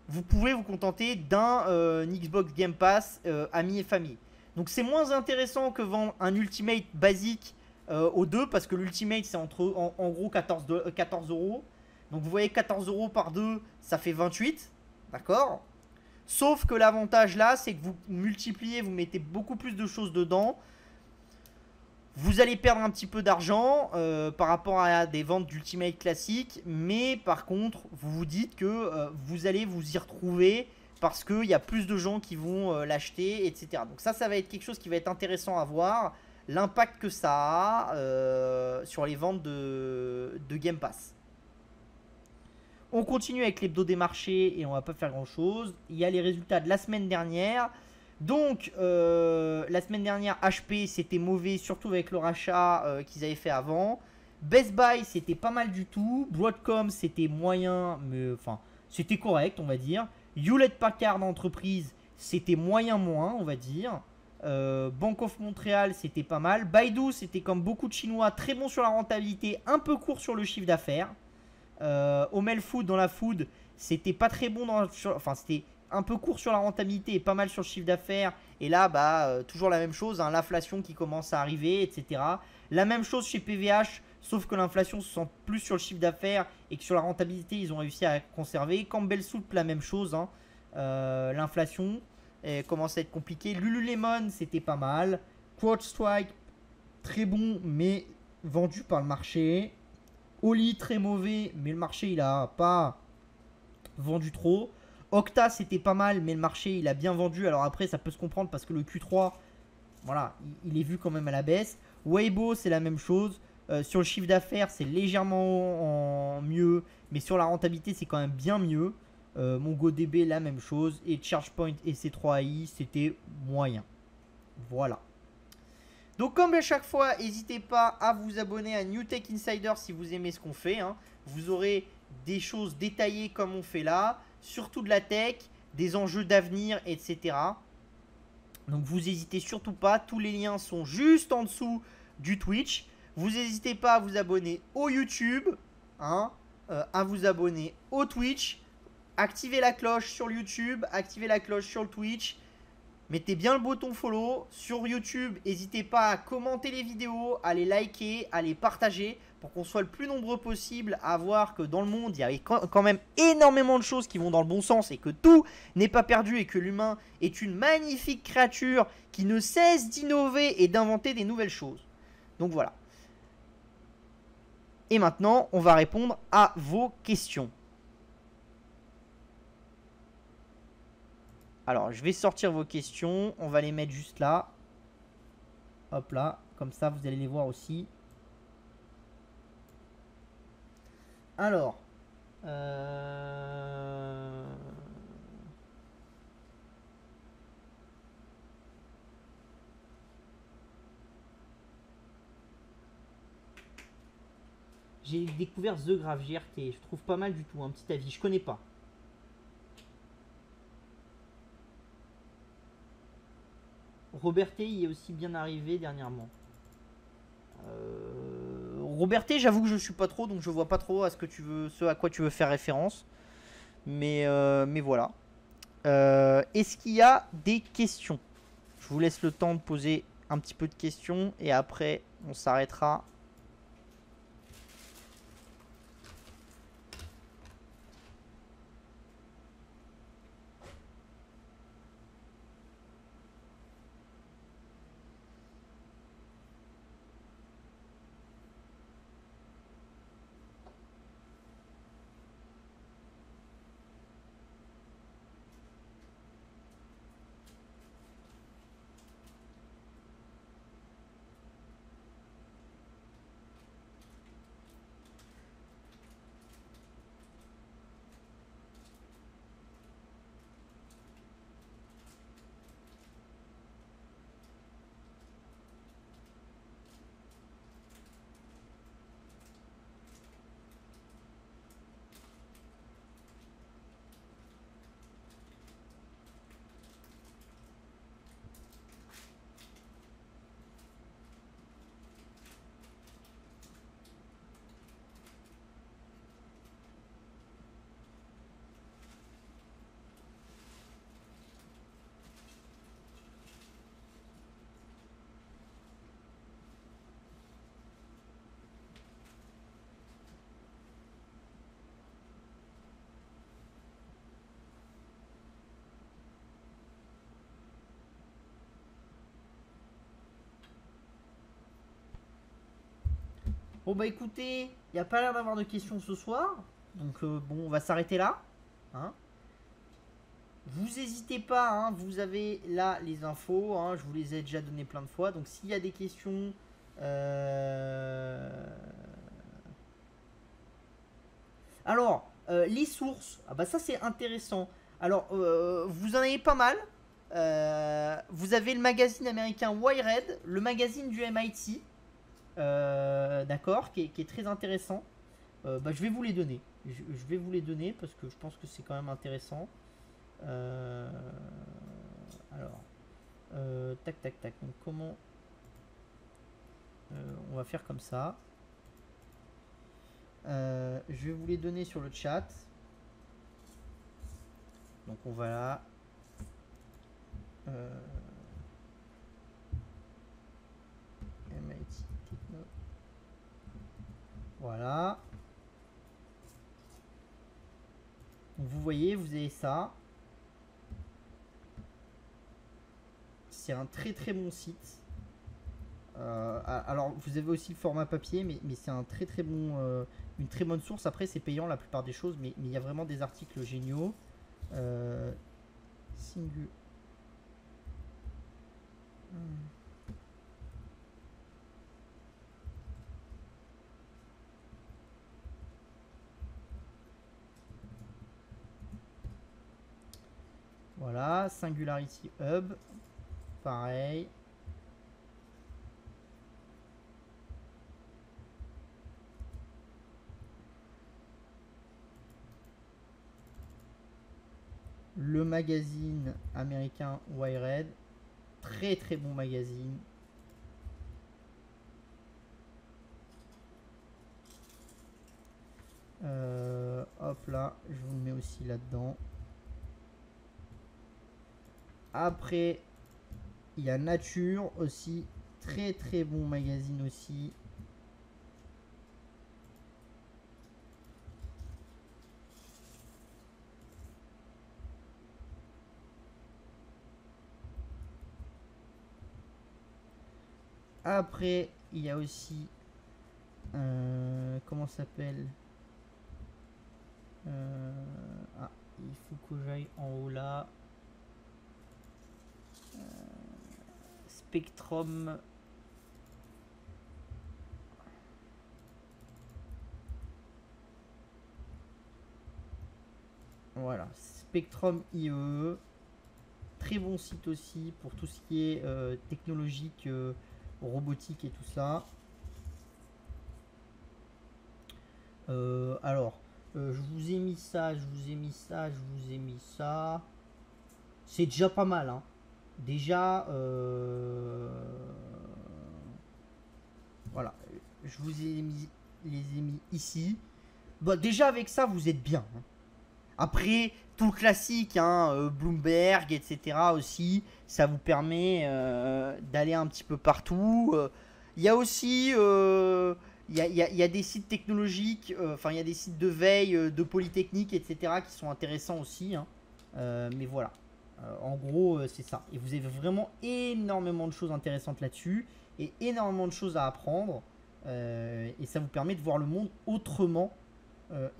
Speaker 1: Vous pouvez vous contenter d'un Xbox Game Pass amis et famille. Donc c'est moins intéressant que vendre un Ultimate basique aux deux parce que l'Ultimate c'est en gros 14 €. Donc vous voyez 14 € par 2, ça fait 28. D'accord. Sauf que l'avantage là, c'est que vous multipliez, vous mettez beaucoup plus de choses dedans. Vous allez perdre un petit peu d'argent par rapport à des ventes d'Ultimate classiques. Mais par contre, vous vous dites que vous allez vous y retrouver parce qu'il y a plus de gens qui vont l'acheter, etc. Donc ça va être quelque chose qui va être intéressant à voir. L'impact que ça a sur les ventes de Game Pass. On continue avec l'hebdo des marchés et on va pas faire grand chose. Il y a les résultats de la semaine dernière. Donc, la semaine dernière, HP, c'était mauvais, surtout avec le rachat qu'ils avaient fait avant. Best Buy, c'était pas mal du tout. Broadcom, c'était moyen, mais enfin, c'était correct, on va dire. Hewlett Packard Entreprise, c'était moyen moins, on va dire. Bank of Montreal, c'était pas mal. Baidu, c'était comme beaucoup de Chinois, très bon sur la rentabilité, un peu court sur le chiffre d'affaires. Homel Food, dans la food, c'était pas très bon enfin, c'était un peu court sur la rentabilité et pas mal sur le chiffre d'affaires. Et là, bah, toujours la même chose, hein, l'inflation qui commence à arriver, etc. La même chose chez PVH, sauf que l'inflation se sent plus sur le chiffre d'affaires et que sur la rentabilité, ils ont réussi à conserver. Campbell Soup, la même chose, hein. L'inflation commence à être compliquée. Lululemon, c'était pas mal. CrowdStrike, très bon, mais vendu par le marché. Oli, très mauvais, mais le marché, il a pas vendu trop. Octa, c'était pas mal, mais le marché, il a bien vendu. Alors après, ça peut se comprendre parce que le Q3, voilà, il est vu quand même à la baisse. Weibo, c'est la même chose. Sur le chiffre d'affaires, c'est légèrement mieux, mais sur la rentabilité, c'est quand même bien mieux. MongoDB, la même chose. Et ChargePoint et C3AI, c'était moyen. Voilà. Donc comme à chaque fois, n'hésitez pas à vous abonner à New Tech Insider si vous aimez ce qu'on fait, hein. Vous aurez des choses détaillées comme on fait là, surtout de la tech, des enjeux d'avenir, etc. Donc vous n'hésitez surtout pas, tous les liens sont juste en dessous du Twitch. Vous n'hésitez pas à vous abonner au YouTube, hein, à vous abonner au Twitch. Activez la cloche sur le YouTube, activez la cloche sur le Twitch. Mettez bien le bouton follow sur YouTube. N'hésitez pas à commenter les vidéos, à les liker, à les partager pour qu'on soit le plus nombreux possible à voir que dans le monde, il y a quand même énormément de choses qui vont dans le bon sens et que tout n'est pas perdu et que l'humain est une magnifique créature qui ne cesse d'innover et d'inventer des nouvelles choses. Donc voilà. Et maintenant, on va répondre à vos questions. Alors, je vais sortir vos questions. On va les mettre juste là. Hop là. Comme ça, vous allez les voir aussi. Alors. J'ai découvert The Graph GRT. Je trouve pas mal du tout. Un petit avis. Je connais pas. Roberté y est aussi bien arrivé dernièrement. Roberté, j'avoue que je suis pas trop, donc je vois pas trop ce à quoi tu veux faire référence. Mais voilà. Est-ce qu'il y a des questions? Je vous laisse le temps de poser un petit peu de questions et après on s'arrêtera. Bon bah écoutez, il n'y a pas l'air d'avoir de questions ce soir. Donc bon, on va s'arrêter là. Hein. Vous n'hésitez pas, hein, vous avez là les infos. Hein, je vous les ai déjà données plein de fois. Donc s'il y a des questions... Alors, les sources. Ah bah ça c'est intéressant. Alors, vous en avez pas mal. Vous avez le magazine américain Wired, le magazine du MIT, d'accord, qui est très intéressant. Bah, je vais vous les donner. Je vais vous les donner parce que je pense que c'est quand même intéressant. Alors, tac, tac, tac. Donc, comment on va faire comme ça. Je vais vous les donner sur le chat. Donc, on va là. MIT Techno. Voilà. Donc, vous voyez, vous avez ça. C'est un très très bon site. Alors vous avez aussi le format papier, mais c'est un très très bon, une très bonne source. Après c'est payant la plupart des choses, mais il y a vraiment des articles géniaux. Singu. Voilà, Singularity Hub, pareil. Le magazine américain Wired, très très bon magazine. Hop là, je vous le mets aussi là-dedans. Après, il y a Nature aussi, très très bon magazine aussi. Après, il y a aussi comment ça s'appelle, ah, il faut que j'aille en haut là. Spectrum. Voilà, Spectrum IE. Très bon site aussi pour tout ce qui est technologique, robotique et tout ça. Alors, je vous ai mis ça, je vous ai mis ça, je vous ai mis ça. C'est déjà pas mal, hein. Déjà, voilà, je vous ai mis, les ai mis ici. Bon, déjà avec ça, vous êtes bien, hein. Après, tout le classique, hein, Bloomberg, etc. aussi, ça vous permet d'aller un petit peu partout. Il y a aussi, il y a des sites technologiques, enfin il y a des sites de veille, de Polytechnique, etc. qui sont intéressants aussi, hein. Mais voilà, en gros, c'est ça. Et vous avez vraiment énormément de choses intéressantes là-dessus et énormément de choses à apprendre. Et ça vous permet de voir le monde autrement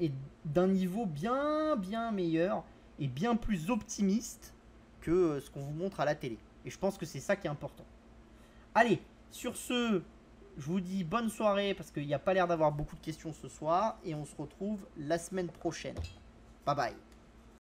Speaker 1: et d'un niveau bien bien meilleur et bien plus optimiste que ce qu'on vous montre à la télé. Et je pense que c'est ça qui est important. Allez, sur ce, je vous dis bonne soirée parce qu'il n'y a pas l'air d'avoir beaucoup de questions ce soir et on se retrouve la semaine prochaine. Bye bye.